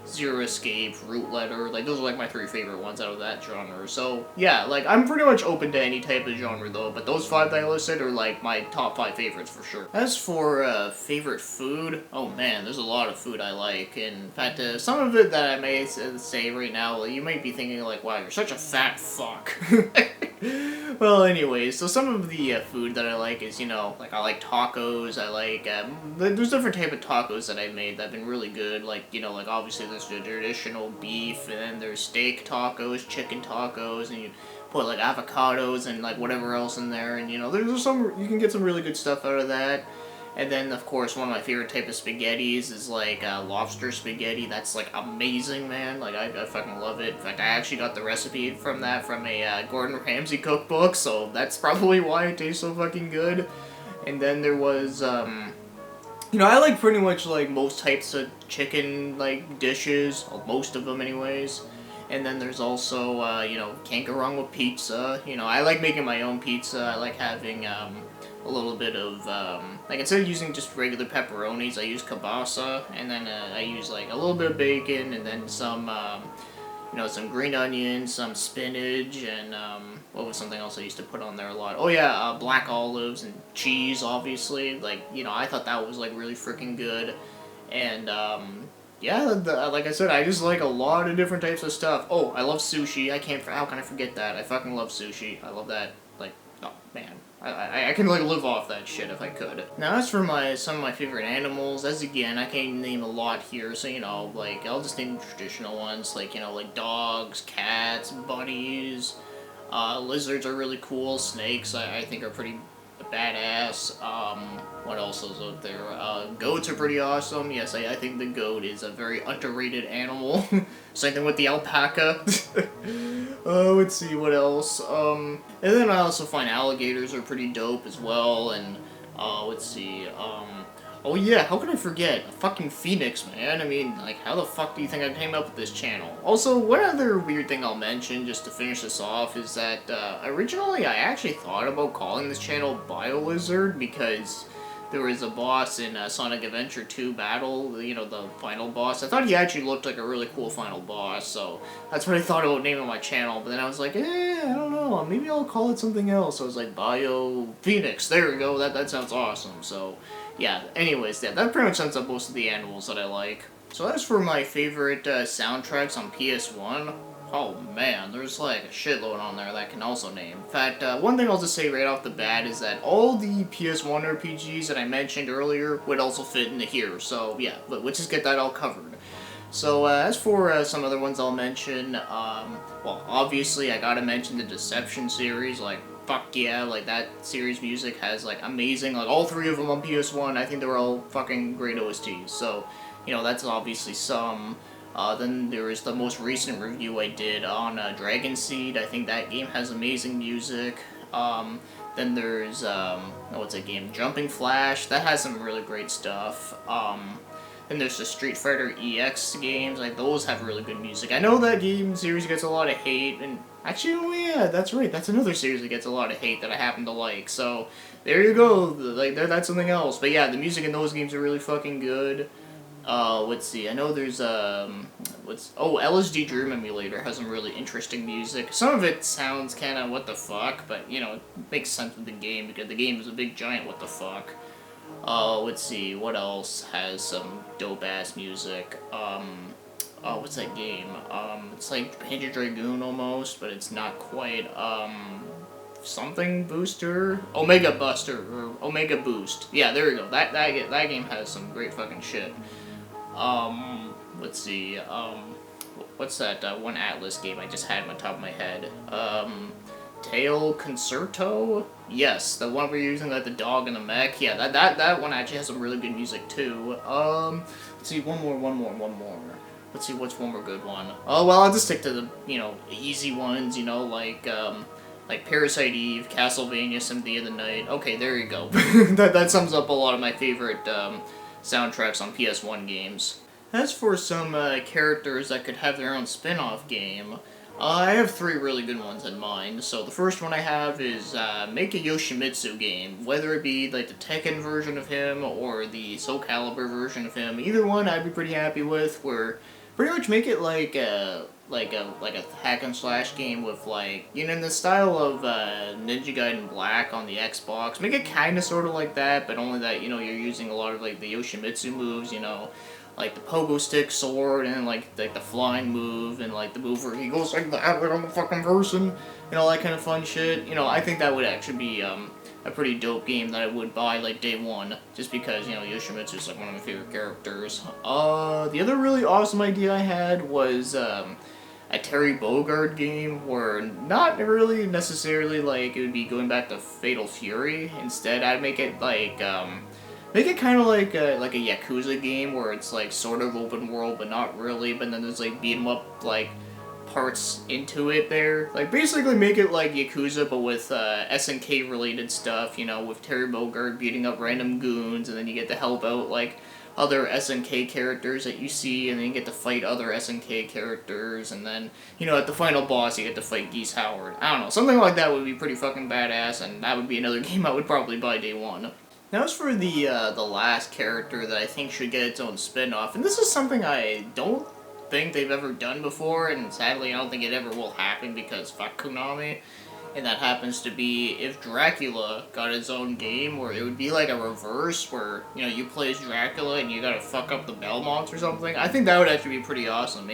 Zero Escape, Root Letter, like, those are, like, my 3 favorite ones out of that genre, so, yeah, like, I'm pretty much open to any type of genre, though, but those 5 that I listed are, like, my top 5 favorites, for sure. As for, favorite food, oh man, there's a lot of food I like, in fact, some of it that I may say right now, you might be thinking, like, wow, you're such a fat fuck. Well, anyways, so some of the food that I like is, you know, like, I like tacos, I like, there's different type of tacos that I've made that have been really good, like, you know, like, obviously there's the traditional beef, and then there's steak tacos, chicken tacos, and you put, like, avocados and, like, whatever else in there, and, you know, there's some, you can get some really good stuff out of that. And then, of course, one of my favorite type of spaghettis is, like, lobster spaghetti. That's, like, amazing, man. Like, I fucking love it. In fact, I actually got the recipe from that from a Gordon Ramsay cookbook, so that's probably why it tastes so fucking good. And then there was, you know, I like pretty much, like, most types of chicken, like, dishes. Most of them, anyways. And then there's also, you know, can't go wrong with pizza. You know, I like making my own pizza. I like having, a little bit of, like, instead of using just regular pepperonis, I use kielbasa, and then, I use, like, a little bit of bacon, and then some, you know, some green onions, some spinach, and, what was something else I used to put on there a lot? Oh yeah, black olives and cheese, obviously. Like, you know, I thought that was, like, really freaking good, and, yeah, like I said, I just like a lot of different types of stuff. Oh, I love sushi. How can I forget that? I fucking love sushi. I love that, like, oh, man. I can, like, live off that shit if I could. Now, as for some of my favorite animals, as again, I can't name a lot here, so, you know, like, I'll just name traditional ones, like, you know, like dogs, cats, bunnies, lizards are really cool, snakes I think are pretty badass. What else is out there? Goats are pretty awesome. Yes, I think the goat is a very underrated animal. Same thing with the alpaca. Let's see, what else? And then I also find alligators are pretty dope as well, and, let's see, oh yeah, how could I forget? A fucking phoenix, man. I mean, like, how the fuck do you think I came up with this channel? Also, one other weird thing I'll mention, just to finish this off, is that, originally I actually thought about calling this channel BioLizard, because there was a boss in Sonic Adventure 2 Battle, you know, the final boss. I thought he actually looked like a really cool final boss, so that's what I thought about naming my channel, but then I was like, I don't know, maybe I'll call it something else. I was like, Bio Phoenix, there we go, that sounds awesome, so yeah, anyways, yeah, that pretty much sums up most of the animals that I like. So as for my favorite soundtracks on PS1, oh man, there's like a shitload on there that I can also name. In fact, one thing I'll just say right off the bat is that all the PS1 RPGs that I mentioned earlier would also fit into here, so yeah, but let's just get that all covered. So as for some other ones I'll mention, well, obviously I gotta mention the Deception series, like, fuck yeah, like, that series music has, like, amazing, like, all three of them on PS1, I think they were all fucking great OSTs, so, you know, that's obviously some. Then there is the most recent review I did on Dragon Seed. I think that game has amazing music. Then there's, what's that game? Jumping Flash. That has some really great stuff. Then there's the Street Fighter EX games. Like, those have really good music. I know that game series gets a lot of hate, and actually, oh yeah, that's right. That's another series that gets a lot of hate that I happen to like. So, there you go. Like, that's something else. But yeah, the music in those games are really fucking good. Let's see, I know there's, LSD Dream Emulator has some really interesting music. Some of it sounds kinda what the fuck, but, you know, it makes sense with the game, because the game is a big giant what the fuck. Let's see, what else has some dope-ass music? What's that game? It's like Panzer Dragoon almost, but it's not quite, something Booster? Omega Buster, or Omega Boost. Yeah, there we go, that game has some great fucking shit. Let's see, what's that, one Atlas game I just had on top of my head? Tail Concerto? Yes, the one where you're using, like, the dog and the mech. Yeah, that one actually has some really good music, too. Let's see, one more. Let's see, what's one more good one? Oh, well, I'll just stick to the, you know, easy ones, you know, like Parasite Eve, Castlevania, Symphony of the Night. Okay, there you go. that sums up a lot of my favorite, soundtracks on PS1 games. As for some characters that could have their own spin-off game, I have three really good ones in mind. So the first one I have is make a Yoshimitsu game, whether it be like the Tekken version of him or the Soul Calibur version of him. Either one I'd be pretty happy with. Where pretty much make it like a hack and slash game with, like, you know, in the style of Ninja Gaiden Black on the Xbox. Make it kind of sort of like that, but only that, you know, you're using a lot of, like, the Yoshimitsu moves, you know, like the pogo stick sword and like the flying move and like the move where he goes like that on the fucking person and all that kind of fun shit. You know, I think that would actually be a pretty dope game that I would buy like day one, just because, you know, Yoshimitsu is like one of my favorite characters. The other really awesome idea I had was a Terry Bogard game where not really necessarily like it would be going back to Fatal Fury. Instead, I'd make it like make it kind of like a Yakuza game where it's like sort of open world but not really, but then there's like beat 'em up like parts into it there. Like basically make it like Yakuza but with SNK related stuff, you know, with Terry Bogard beating up random goons, and then you get to help out like other SNK characters that you see, and then you get to fight other SNK characters, and then, you know, at the final boss you get to fight Geese Howard. I don't know, something like that would be pretty fucking badass, and that would be another game I would probably buy day one. Now as for the last character that I think should get its own spin-off, and this is something I don't think they've ever done before, and sadly I don't think it ever will happen because fuck Konami, and that happens to be if Dracula got its own game where it would be like a reverse where, you know, you play as Dracula and you gotta fuck up the Belmonts or something. I think that would actually be pretty awesome.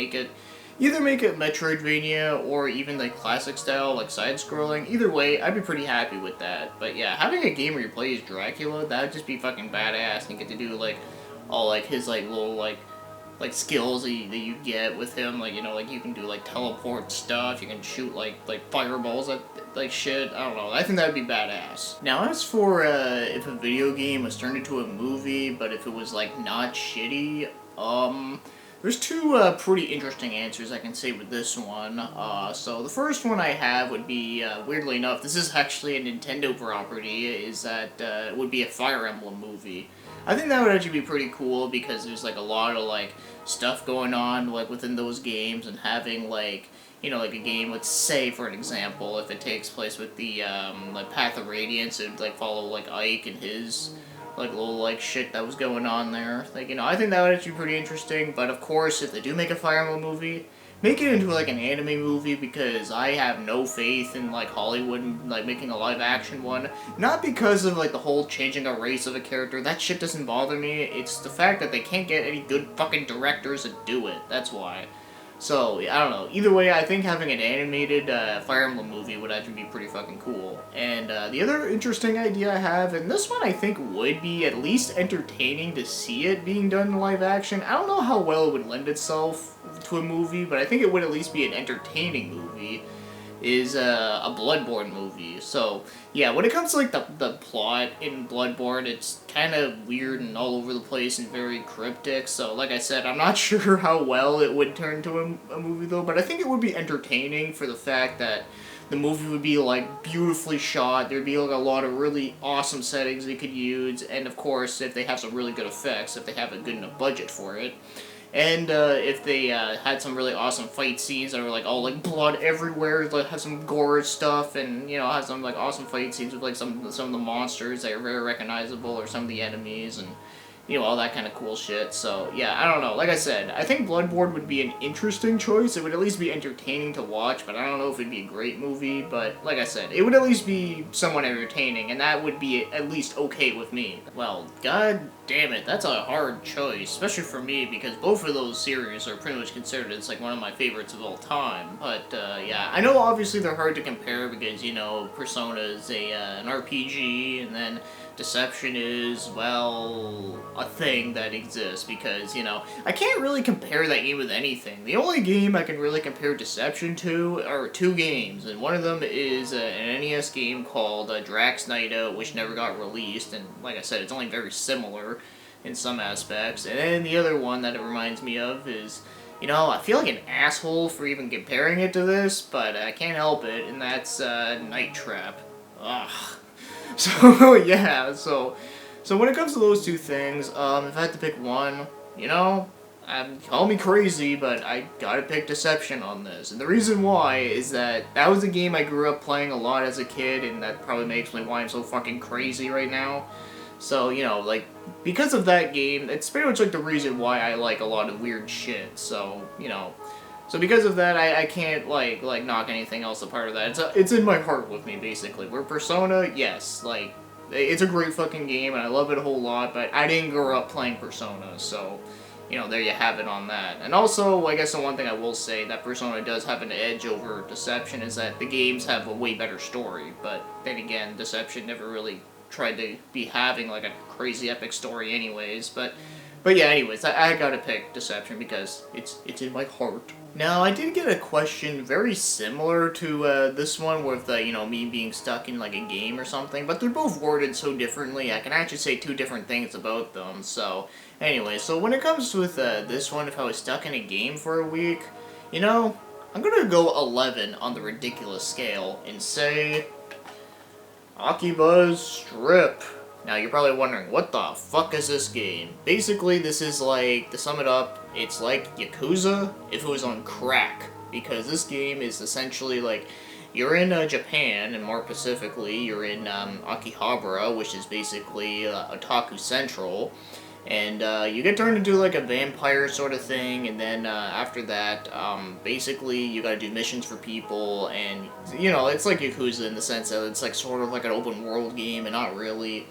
Either make it Metroidvania or even like classic style, like side-scrolling. Either way, I'd be pretty happy with that. But yeah, having a game where you play as Dracula, that'd just be fucking badass, and you get to do like all like his like little like skills that you get with him, like, you know, like you can do like teleport stuff, you can shoot like fireballs at like shit. I don't know. I think that'd be badass. Now, as for if a video game was turned into a movie, but if it was like not shitty, there's two pretty interesting answers I can say with this one. So the first one I have would be, weirdly enough, this is actually a Nintendo property, is that it would be a Fire Emblem movie. I think that would actually be pretty cool because there's like a lot of like stuff going on like within those games, and having like, you know, like a game, let's say for an example, if it takes place with the like Path of Radiance, it would like follow like Ike and his like little like shit that was going on there. Like, you know, I think that would actually be pretty interesting. But of course, if they do make a Fire Emblem movie, make it into like an anime movie, because I have no faith in like Hollywood and like making a live action one. Not because of like the whole changing a race of a character, that shit doesn't bother me. It's the fact that they can't get any good fucking directors to do it. That's why. So, I don't know. Either way, I think having an animated Fire Emblem movie would actually be pretty fucking cool. And the other interesting idea I have, and this one I think would be at least entertaining to see it being done in live action. I don't know how well it would lend itself to a movie, but I think it would at least be an entertaining movie, is a Bloodborne movie. So, yeah, when it comes to like the plot in Bloodborne, it's kind of weird and all over the place and very cryptic. So, like I said, I'm not sure how well it would turn to a movie though, but I think it would be entertaining for the fact that the movie would be like beautifully shot. There'd be like a lot of really awesome settings they could use, and of course, if they have some really good effects, if they have a good enough budget for it. And if they had some really awesome fight scenes that are like all like blood everywhere, like have some gore stuff, and you know, have some like awesome fight scenes with like some of the monsters that are very recognizable, or some of the enemies, and you know, all that kind of cool shit. So yeah, I don't know. Like I said, I think Bloodborne would be an interesting choice. It would at least be entertaining to watch, but I don't know if it'd be a great movie. But like I said, it would at least be somewhat entertaining, and that would be at least okay with me. Well, god damn it, that's a hard choice, especially for me, because both of those series are pretty much considered as like one of my favorites of all time. But yeah, I know obviously they're hard to compare because, you know, Persona is an RPG, and then Deception is, well, a thing that exists, because, you know, I can't really compare that game with anything. The only game I can really compare Deception to are two games, and one of them is an NES game called Drax Night Out, which never got released, and like I said, it's only very similar in some aspects. And then the other one that it reminds me of is, you know, I feel like an asshole for even comparing it to this, but I can't help it, and that's Night Trap. Ugh. So, yeah, so when it comes to those two things, if I had to pick one, you know, call me crazy, but I gotta pick Deception on this. And the reason why is that was a game I grew up playing a lot as a kid, and that probably makes me why I'm so fucking crazy right now. So, you know, like, because of that game, it's pretty much like the reason why I like a lot of weird shit. So, you know, so because of that, I can't, like knock anything else apart of that. It's in my heart with me, basically. Where Persona, yes, like, it's a great fucking game, and I love it a whole lot, but I didn't grow up playing Persona, so, you know, there you have it on that. And also, I guess the one thing I will say that Persona does have an edge over Deception is that the games have a way better story, but then again, Deception never really tried to be having, like, a crazy epic story anyways, but yeah, anyways, I gotta pick Deception because it's in my heart. Now, I did get a question very similar to this one with, you know, me being stuck in, like, a game or something, but they're both worded so differently, I can actually say two different things about them. So, anyway, so when it comes with this one, if I was stuck in a game for a week, you know, I'm gonna go 11 on the ridiculous scale and say Akiba's Strip. Now, you're probably wondering, what the fuck is this game? Basically, this is like, to sum it up, it's like Yakuza if it was on crack. Because this game is essentially like, you're in Japan, and more specifically, you're in Akihabara, which is basically Otaku Central. And you get turned into like a vampire sort of thing, and then after that, basically you gotta do missions for people, and you know, it's like Yakuza in the sense that it's like sort of like an open world game, and not really.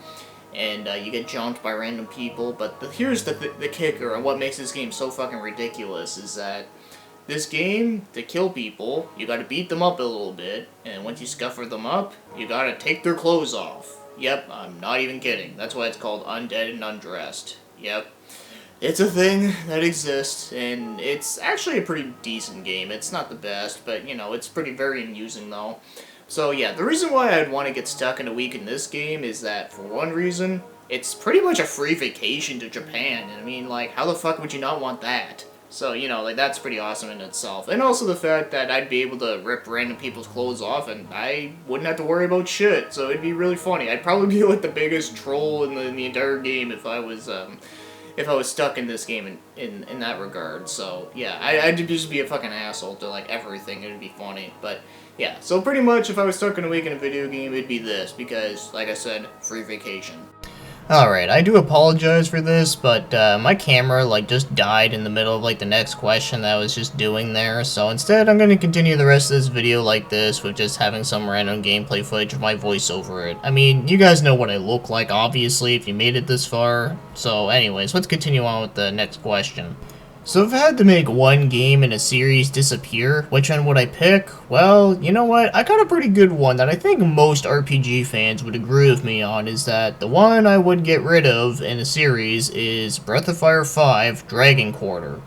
And you get jumped by random people, but here's the kicker, and what makes this game so fucking ridiculous is that this game, to kill people, you gotta beat them up a little bit, and once you scuffer them up, you gotta take their clothes off. Yep, I'm not even kidding. That's why it's called Undead and Undressed. Yep. It's a thing that exists, and it's actually a pretty decent game. It's not the best, but, you know, it's very amusing, though. So yeah, the reason why I'd want to get stuck in a week in this game is that, for one reason, it's pretty much a free vacation to Japan, and I mean, like, how the fuck would you not want that? So, you know, like, that's pretty awesome in itself. And also the fact that I'd be able to rip random people's clothes off and I wouldn't have to worry about shit, so it'd be really funny. I'd probably be, like, the biggest troll in the entire game if I was stuck in this game in that regard. So, yeah, I'd just be a fucking asshole to, like, everything. It'd be funny. But, yeah, so pretty much if I was stuck in a week in a video game, it'd be this, because, like I said, free vacation. Alright, I do apologize for this, but my camera, like, just died in the middle of, like, the next question that I was just doing there, so instead I'm going to continue the rest of this video like this, with just having some random gameplay footage of my voice over it. I mean, you guys know what I look like, obviously, if you made it this far. So anyways, let's continue on with the next question. So if I had to make one game in a series disappear, which one would I pick? Well, you know what, I got a pretty good one that I think most RPG fans would agree with me on, is that the one I would get rid of in a series is Breath of Fire 5 Dragon Quarter.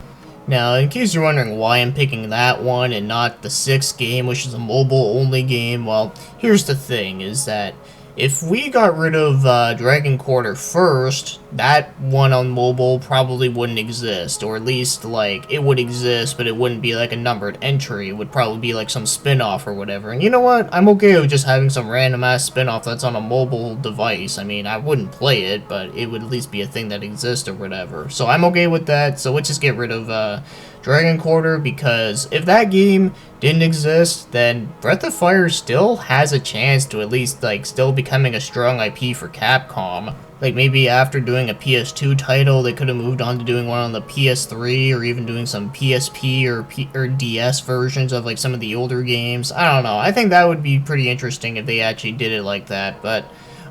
Now, in case you're wondering why I'm picking that one and not the 6th game, which is a mobile-only game, well, here's the thing, is that if we got rid of Dragon Quarter first, that one on mobile probably wouldn't exist, or at least, like, it would exist, but it wouldn't be like a numbered entry. It would probably be like some spin-off or whatever. And you know what? I'm okay with just having some random-ass spin-off that's on a mobile device. I mean, I wouldn't play it, but it would at least be a thing that exists or whatever. So I'm okay with that, so let's just get rid of Dragon Quarter, because if that game didn't exist, then Breath of Fire still has a chance to at least, like, still becoming a strong IP for Capcom. Like, maybe after doing a PS2 title, they could have moved on to doing one on the PS3, or even doing some PSP or DS versions of, like, some of the older games. I don't know, I think that would be pretty interesting if they actually did it like that, but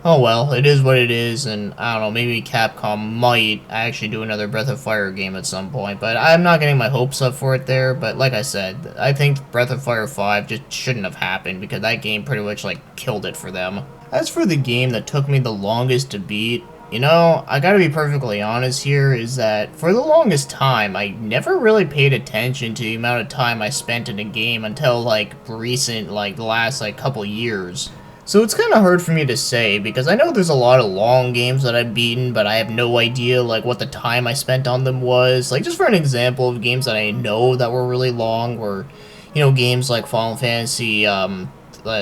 oh well, it is what it is, and I don't know, maybe Capcom might actually do another Breath of Fire game at some point, but I'm not getting my hopes up for it there. But like I said, I think Breath of Fire 5 just shouldn't have happened, because that game pretty much, like, killed it for them. As for the game that took me the longest to beat, you know, I gotta be perfectly honest here, is that for the longest time, I never really paid attention to the amount of time I spent in a game until, like, recent, like, the last, like, couple years. So it's kind of hard for me to say, because I know there's a lot of long games that I've beaten, but I have no idea, like, what the time I spent on them was. Like, just for an example of games that I know that were really long were, you know, games like Final Fantasy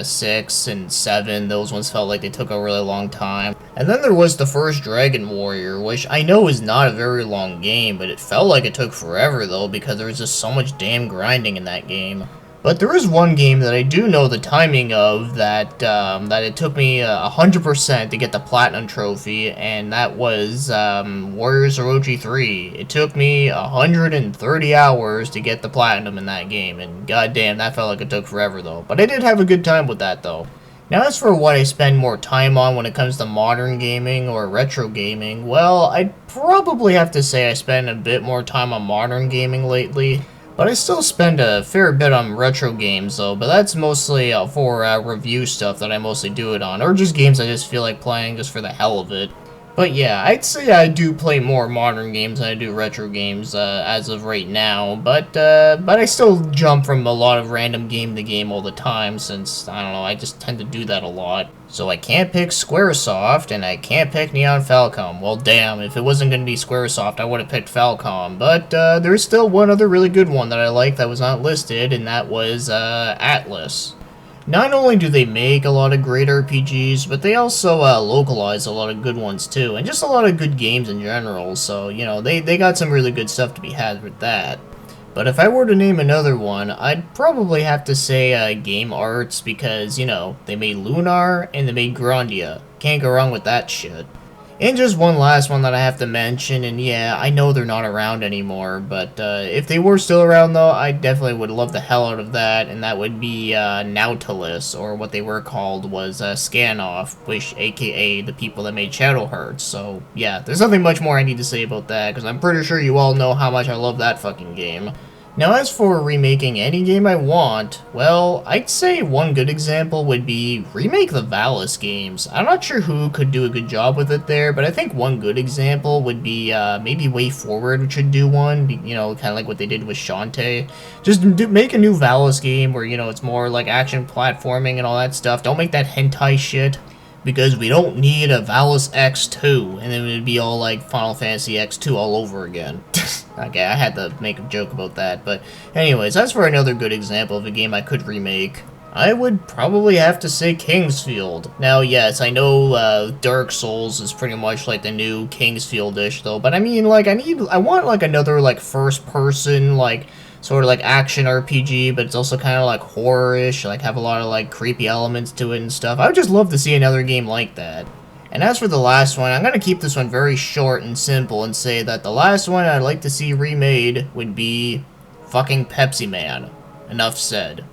6 and 7, those ones felt like they took a really long time. And then there was the first Dragon Warrior, which I know is not a very long game, but it felt like it took forever, though, because there was just so much damn grinding in that game. But there is one game that I do know the timing of that it took me 100% to get the Platinum Trophy, and that was Warriors Orochi 3. It took me 130 hours to get the Platinum in that game, and goddamn, that felt like it took forever though. But I did have a good time with that though. Now as for what I spend more time on when it comes to modern gaming or retro gaming, well, I'd probably have to say I spend a bit more time on modern gaming lately. But I still spend a fair bit on retro games though, but that's mostly for review stuff that I mostly do it on, or just games I just feel like playing just for the hell of it. But yeah, I'd say I do play more modern games than I do retro games as of right now, but I still jump from a lot of random game to game all the time, since, I don't know, I just tend to do that a lot. So I can't pick Squaresoft, and I can't pick Neon Falcom. Well, damn, if it wasn't going to be Squaresoft, I would have picked Falcom. But there's still one other really good one that I like that was not listed, and that was Atlas. Not only do they make a lot of great RPGs, but they also localize a lot of good ones too, and just a lot of good games in general, so, you know, they got some really good stuff to be had with that. But if I were to name another one, I'd probably have to say Game Arts, because, you know, they made Lunar and they made Grandia. Can't go wrong with that shit. And just one last one that I have to mention, and yeah, I know they're not around anymore, but if they were still around though, I definitely would love the hell out of that, and that would be Nautilus, or what they were called was Scanoff, which aka the people that made Shadow Hearts. So yeah, there's nothing much more I need to say about that, because I'm pretty sure you all know how much I love that fucking game. Now, as for remaking any game I want, well, I'd say one good example would be remake the Valis games. I'm not sure who could do a good job with it there, but I think one good example would be maybe Way Forward should do one, you know, kind of like what they did with Shantae. Just make a new Valis game where, you know, it's more like action platforming and all that stuff. Don't make that hentai shit. Because we don't need a Valis X2, and then it would be all like Final Fantasy X2 all over again. Okay, I had to make a joke about that, but anyways, as for another good example of a game I could remake, I would probably have to say Kingsfield. Now, yes, I know Dark Souls is pretty much like the new Kingsfield-ish, though, but I mean, like, I want like another like first-person, like, sort of like action RPG, but it's also kind of like horror-ish, like have a lot of like creepy elements to it and stuff. I would just love to see another game like that. And as for the last one, I'm going to keep this one very short and simple and say that the last one I'd like to see remade would be fucking Pepsi Man. Enough said.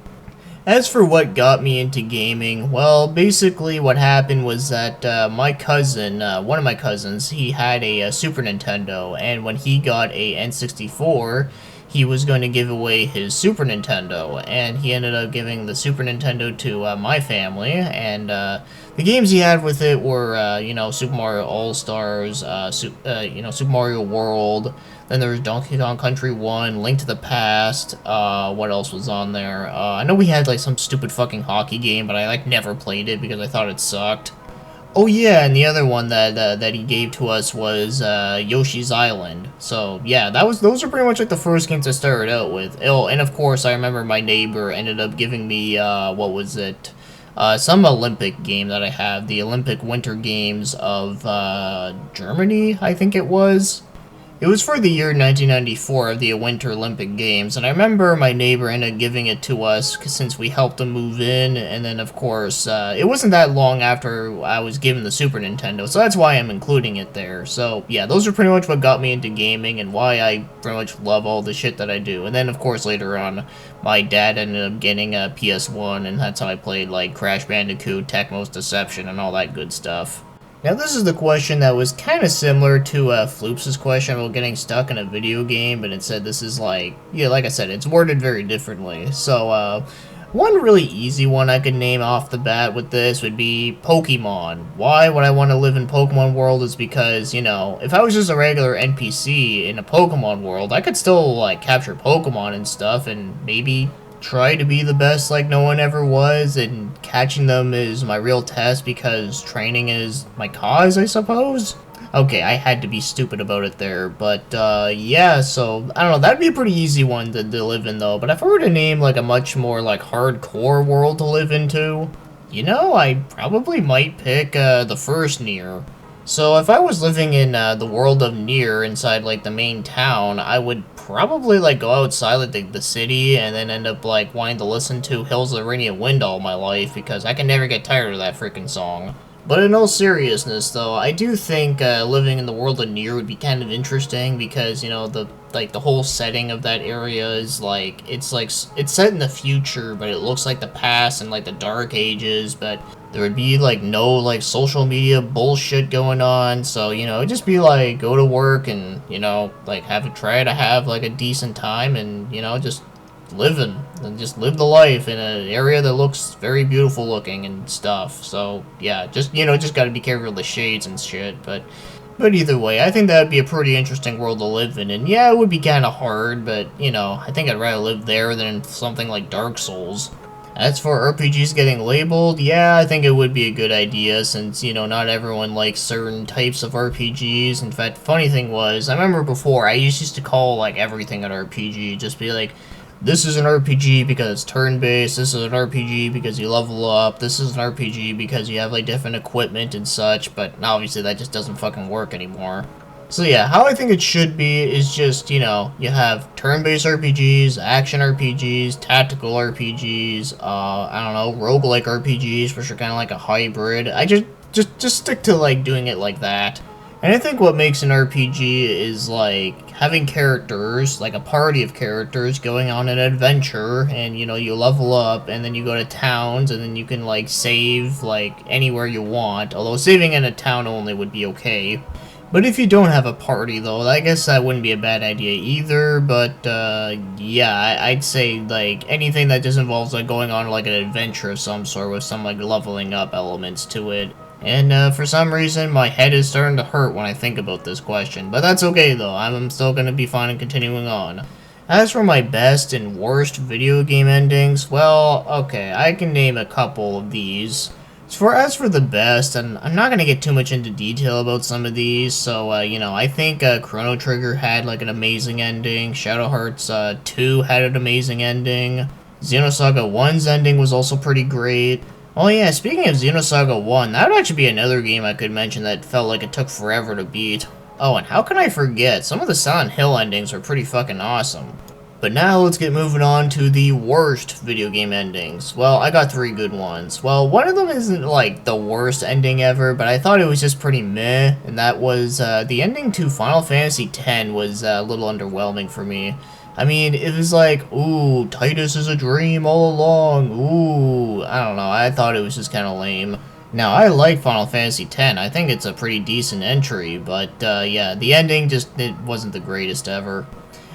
As for what got me into gaming, well, basically what happened was that my cousin, one of my cousins, he had a Super Nintendo, and when he got a N64, he was going to give away his Super Nintendo, and he ended up giving the Super Nintendo to my family, and the games he had with it were, you know, Super Mario All-Stars, you know, Super Mario World, then there was Donkey Kong Country 1, Link to the Past, what else was on there? I know we had, like, some stupid fucking hockey game, but I, like, never played it because I thought it sucked. Oh yeah, and the other one that he gave to us was Yoshi's Island. So yeah, those are pretty much like the first games I started out with. Oh, and of course I remember my neighbor ended up giving me what was it? Some Olympic game that I have, the Olympic Winter Games of Germany, I think it was. It was for the year 1994 of the Winter Olympic Games, and I remember my neighbor ended up giving it to us since we helped him move in, and then of course, it wasn't that long after I was given the Super Nintendo, so that's why I'm including it there. So yeah, those are pretty much what got me into gaming and why I pretty much love all the shit that I do. And then of course later on, my dad ended up getting a PS1, and that's how I played like Crash Bandicoot, Tecmo's Deception, and all that good stuff. Now this is the question that was kind of similar to Floops' question about getting stuck in a video game, but it said this is like, yeah, like I said, it's worded very differently. So, one really easy one I could name off the bat with this would be Pokemon. Why would I want to live in Pokemon World is because, you know, if I was just a regular NPC in a Pokemon world, I could still, like, capture Pokemon and stuff, and maybe try to be the best like no one ever was, and catching them is my real test because training is my cause, I suppose? Okay, I had to be stupid about it there, but yeah, so, I don't know, that'd be a pretty easy one to live in though, but if I were to name like a much more like hardcore world to live into, you know, I probably might pick the first Nier. So if I was living in the world of Nier inside like the main town, I would probably like go outside like the city and then end up like wanting to listen to Hills of the Radiant Wind all my life because I can never get tired of that freaking song. But in all seriousness though, I do think living in the world of Nier would be kind of interesting because, you know, the whole setting of that area is like it's set in the future, but it looks like the past and like the dark ages, but there would be like no like social media bullshit going on, so you know, it'd just be like go to work and, you know, like try to have like a decent time and, you know, just living and just live the life in an area that looks very beautiful looking and stuff. So yeah, just, you know, just gotta be careful of the shades and shit, but either way, I think that'd be a pretty interesting world to live in, and yeah, it would be kind of hard, but, you know, I think I'd rather live there than something like Dark Souls. As for RPGs getting labeled, yeah, I think it would be a good idea since, you know, not everyone likes certain types of RPGs. In fact, funny thing was, I remember before, I used to call, like, everything an RPG, just be like, this is an RPG because it's turn-based, this is an RPG because you level up, this is an RPG because you have, like, different equipment and such, but obviously that just doesn't fucking work anymore. So yeah, how I think it should be is just, you know, you have turn-based RPGs, action RPGs, tactical RPGs, I don't know, roguelike RPGs, which are kind of like a hybrid. I just stick to, like, doing it like that. And I think what makes an RPG is, like, having characters, like a party of characters, going on an adventure, and, you know, you level up, and then you go to towns, and then you can, like, save, like, anywhere you want, although saving in a town only would be okay. But if you don't have a party, though, I guess that wouldn't be a bad idea either, but, yeah, I'd say, like, anything that just involves, like, going on, like, an adventure of some sort with some, like, leveling up elements to it. And, for some reason, my head is starting to hurt when I think about this question, but that's okay, though. I'm still gonna be fine and continuing on. As for my best and worst video game endings, well, okay, I can name a couple of these. As for the best, and I'm not gonna get too much into detail about some of these, so, you know, I think, Chrono Trigger had, like, an amazing ending, Shadow Hearts, 2 had an amazing ending, Xenosaga 1's ending was also pretty great. Oh yeah, speaking of Xenosaga 1, that would actually be another game I could mention that felt like it took forever to beat. Oh, and how can I forget, some of the Silent Hill endings are pretty fucking awesome. But now let's get moving on to the worst video game endings. Well, I got 3 good ones. Well, one of them isn't like the worst ending ever, but I thought it was just pretty meh, and that was the ending to Final Fantasy X was a little underwhelming for me. I mean, it was like, ooh, Titus is a dream all along, ooh, I don't know, I thought it was just kind of lame. Now, I like Final Fantasy X, I think it's a pretty decent entry, but yeah, the ending it wasn't the greatest ever.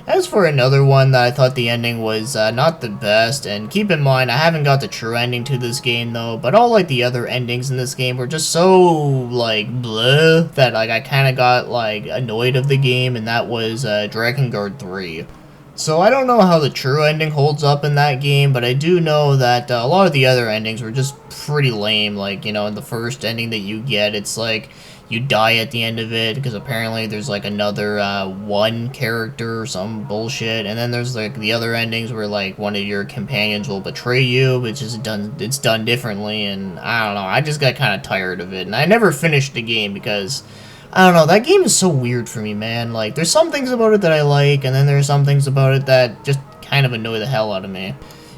As for another one that I thought the ending was not the best, and keep in mind, I haven't got the true ending to this game though, but all like the other endings in this game were just so, like, bleh, that like I kinda got, like, annoyed of the game, and that was Drakengard 3. So I don't know how the true ending holds up in that game, but I do know that a lot of the other endings were just pretty lame. Like, you know, in the first ending that you get, it's like you die at the end of it because apparently there's like another one character or some bullshit, and then there's like the other endings where like one of your companions will betray you, which is it's done differently, and I don't know, I just got kind of tired of it, and I never finished the game because I don't know, that game is so weird for me, man. Like, there's some things about it that I like, and then there's some things about it that just kind of annoy the hell out of me.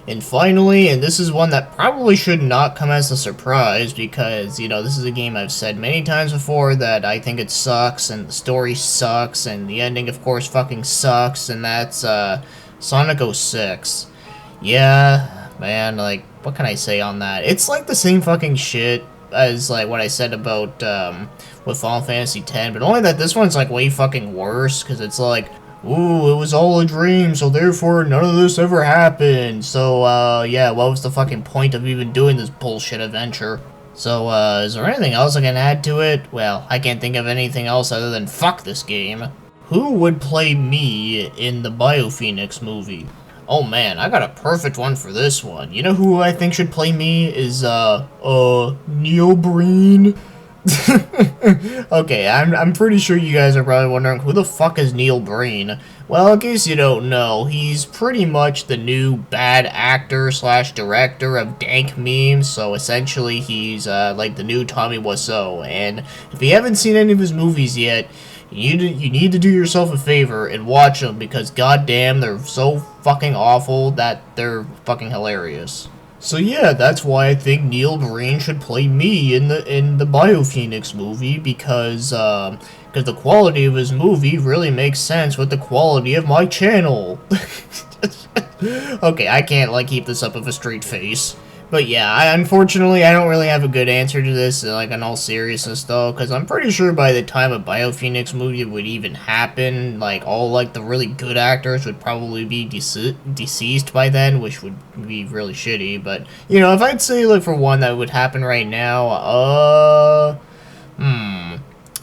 And finally, and this is one that probably should not come as a surprise, because, you know, this is a game I've said many times before that I think it sucks, and the story sucks, and the ending, of course, fucking sucks, and that's, Sonic OST. Yeah, man, like, what can I say on that? It's like the same fucking shit as, like, what I said about, with Final Fantasy X, but only that this one's, like, way fucking worse, because it's like, ooh, it was all a dream, so therefore none of this ever happened, so, yeah, what was the fucking point of even doing this bullshit adventure? So, is there anything else I can add to it? Well, I can't think of anything else other than fuck this game. Who would play me in the BioPhoenix movie? Oh man, I got a perfect one for this one. You know who I think should play me is, Neil Breen? Okay, I'm pretty sure you guys are probably wondering, who the fuck is Neil Breen? Well, in case you don't know, he's pretty much the new bad actor slash director of dank memes, so essentially he's, like the new Tommy Wiseau, and if you haven't seen any of his movies yet, you need to do yourself a favor and watch them, because goddamn, they're so fucking awful that they're fucking hilarious. So yeah, that's why I think Neil Breen should play me in the BioPhoenix movie, because the quality of his movie really makes sense with the quality of my channel. Okay, I can't like keep this up with a straight face. But yeah, unfortunately, I don't really have a good answer to this, like, in all seriousness, though, because I'm pretty sure by the time a BioPhoenix movie would even happen, like, all, like, the really good actors would probably be deceased by then, which would be really shitty, but, you know, if I'd say, like, for one that would happen right now,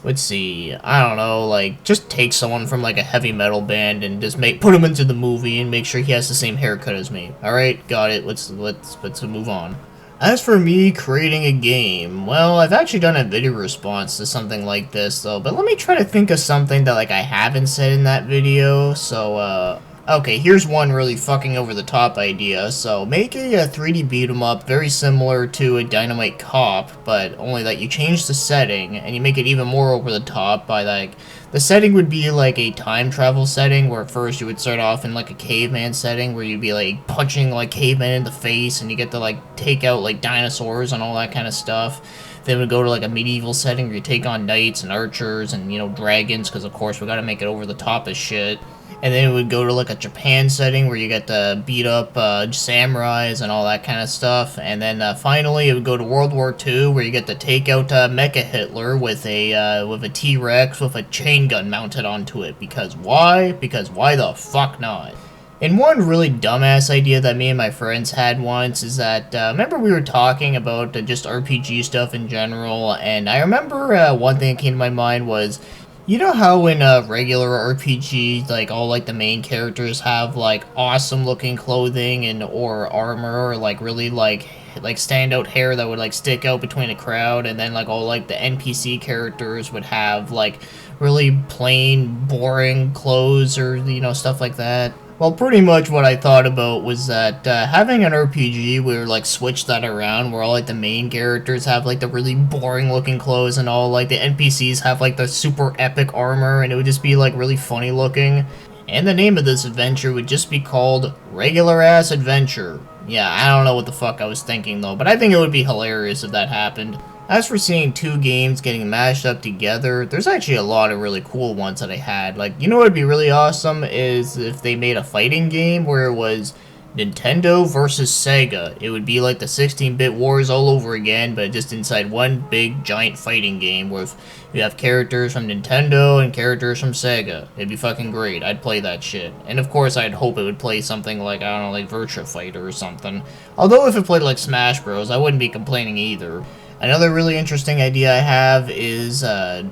let's see, I don't know, like, just take someone from, like, a heavy metal band and just put him into the movie and make sure he has the same haircut as me. Alright, got it, let's move on. As for me creating a game, well, I've actually done a video response to something like this, though, but let me try to think of something that, like, I haven't said in that video, so, okay, here's one really fucking over-the-top idea. So, make a 3D beat-em-up very similar to a Dynamite Cop, but only that you change the setting, and you make it even more over-the-top by, like, the setting would be, like, a time travel setting, where first you would start off in, like, a caveman setting, where you'd be, like, punching, like, cavemen in the face, and you get to, like, take out, like, dinosaurs and all that kind of stuff. Then we'd go to, like, a medieval setting where you take on knights and archers and, you know, dragons, because, of course, we gotta make it over-the-top as shit. and then it would go to like a Japan setting where you get to beat up samurais and all that kind of stuff, and then finally it would go to World War II where you get to take out Mecha Hitler with a T-Rex with a chain gun mounted onto it. Because why? Because why the fuck not? And one really dumbass idea that me and my friends had once is that, remember we were talking about just RPG stuff in general, and I remember one thing that came to my mind was, you know how in a regular RPG, like, all, like, the main characters have, like, awesome looking clothing and, or armor, or, like, really, like standout hair that would, like, stick out between a crowd, and then, like, all, like, the NPC characters would have, like, really plain, boring clothes or, you know, stuff like that? Well, pretty much what I thought about was that having an RPG where, like, switch that around, where all, like, the main characters have, like, the really boring-looking clothes and all, like, the NPCs have, like, the super epic armor, and it would just be, like, really funny-looking. And the name of this adventure would just be called Regular-Ass Adventure. Yeah, I don't know what the fuck I was thinking, though, but I think it would be hilarious if that happened. As for seeing two games getting mashed up together, there's actually a lot of really cool ones that I had. Like, you know what would be really awesome is if they made a fighting game where it was Nintendo versus Sega. It would be like the 16-bit wars all over again, but just inside one big giant fighting game where you have characters from Nintendo and characters from Sega. It'd be fucking great. I'd play that shit. And of course I'd hope it would play something like, I don't know, like Virtua Fighter or something. Although if it played like Smash Bros, I wouldn't be complaining either. Another really interesting idea I have is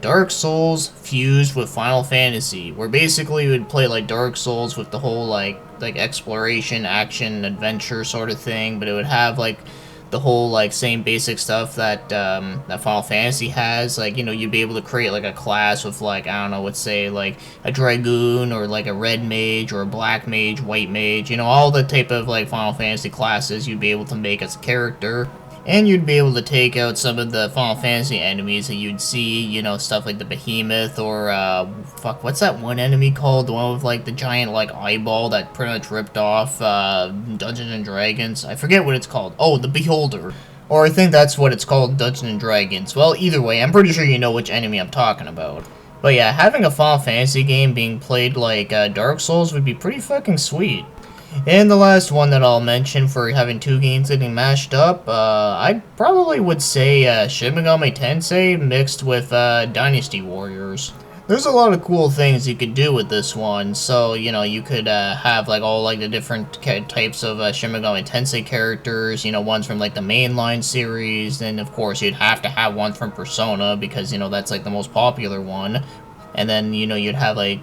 Dark Souls fused with Final Fantasy, where basically you would play like Dark Souls with the whole like exploration, action, adventure sort of thing, but it would have like the whole like same basic stuff that that Final Fantasy has. Like, you know, you'd be able to create like a class with like, I don't know, let's say like a Dragoon or like a Red Mage or a Black Mage, White Mage, you know, all the type of like Final Fantasy classes you'd be able to make as a character. And you'd be able to take out some of the Final Fantasy enemies that you'd see, you know, stuff like the Behemoth or, fuck, what's that one enemy called? The one with, like, the giant, like, eyeball that pretty much ripped off, Dungeons and Dragons? I forget what it's called. Oh, the Beholder. Or I think that's what it's called, Dungeons and Dragons. Well, either way, I'm pretty sure you know which enemy I'm talking about. But yeah, having a Final Fantasy game being played like Dark Souls would be pretty fucking sweet. And the last one that I'll mention for having two games getting mashed up, I probably would say Shin Megami Tensei mixed with Dynasty Warriors. There's a lot of cool things you could do with this one, so, you know, you could have, like, all, like, the different types of Shin Megami Tensei characters, you know, ones from, like, the mainline series, and, of course, you'd have to have one from Persona, because, you know, that's, like, the most popular one. And then, you know, you'd have, like,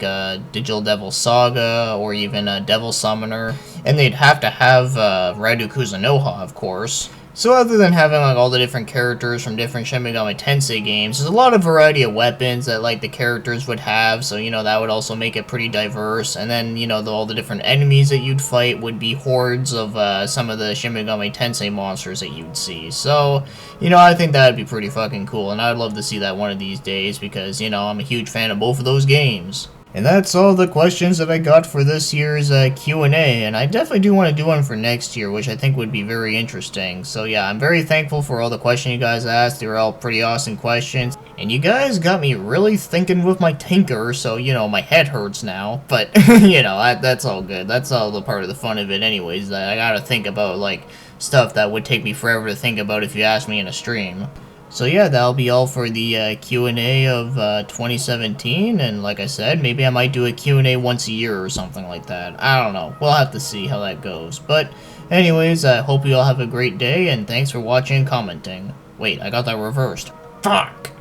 Digital Devil Saga, or even Devil Summoner. And they'd have to have Raidu Kuzunoha, of course. So other than having, like, all the different characters from different Shin Megami Tensei games, there's a lot of variety of weapons that, like, the characters would have, so, you know, that would also make it pretty diverse. And then, you know, all the different enemies that you'd fight would be hordes of some of the Shin Megami Tensei monsters that you'd see. So, you know, I think that'd be pretty fucking cool, and I'd love to see that one of these days, because, you know, I'm a huge fan of both of those games. And that's all the questions that I got for this year's Q&A, and I definitely do want to do one for next year, which I think would be very interesting. So yeah, I'm very thankful for all the questions you guys asked. They were all pretty awesome questions, and you guys got me really thinking with my tinker, so, you know, my head hurts now. But, you know, that's all good. That's all the part of the fun of it anyways, that I gotta think about, like, stuff that would take me forever to think about if you asked me in a stream. So yeah, that'll be all for the Q&A of 2017, and like I said, maybe I might do a Q&A once a year or something like that. I don't know. We'll have to see how that goes. But anyways, I hope you all have a great day, and thanks for watching and commenting. Wait, I got that reversed. Fuck!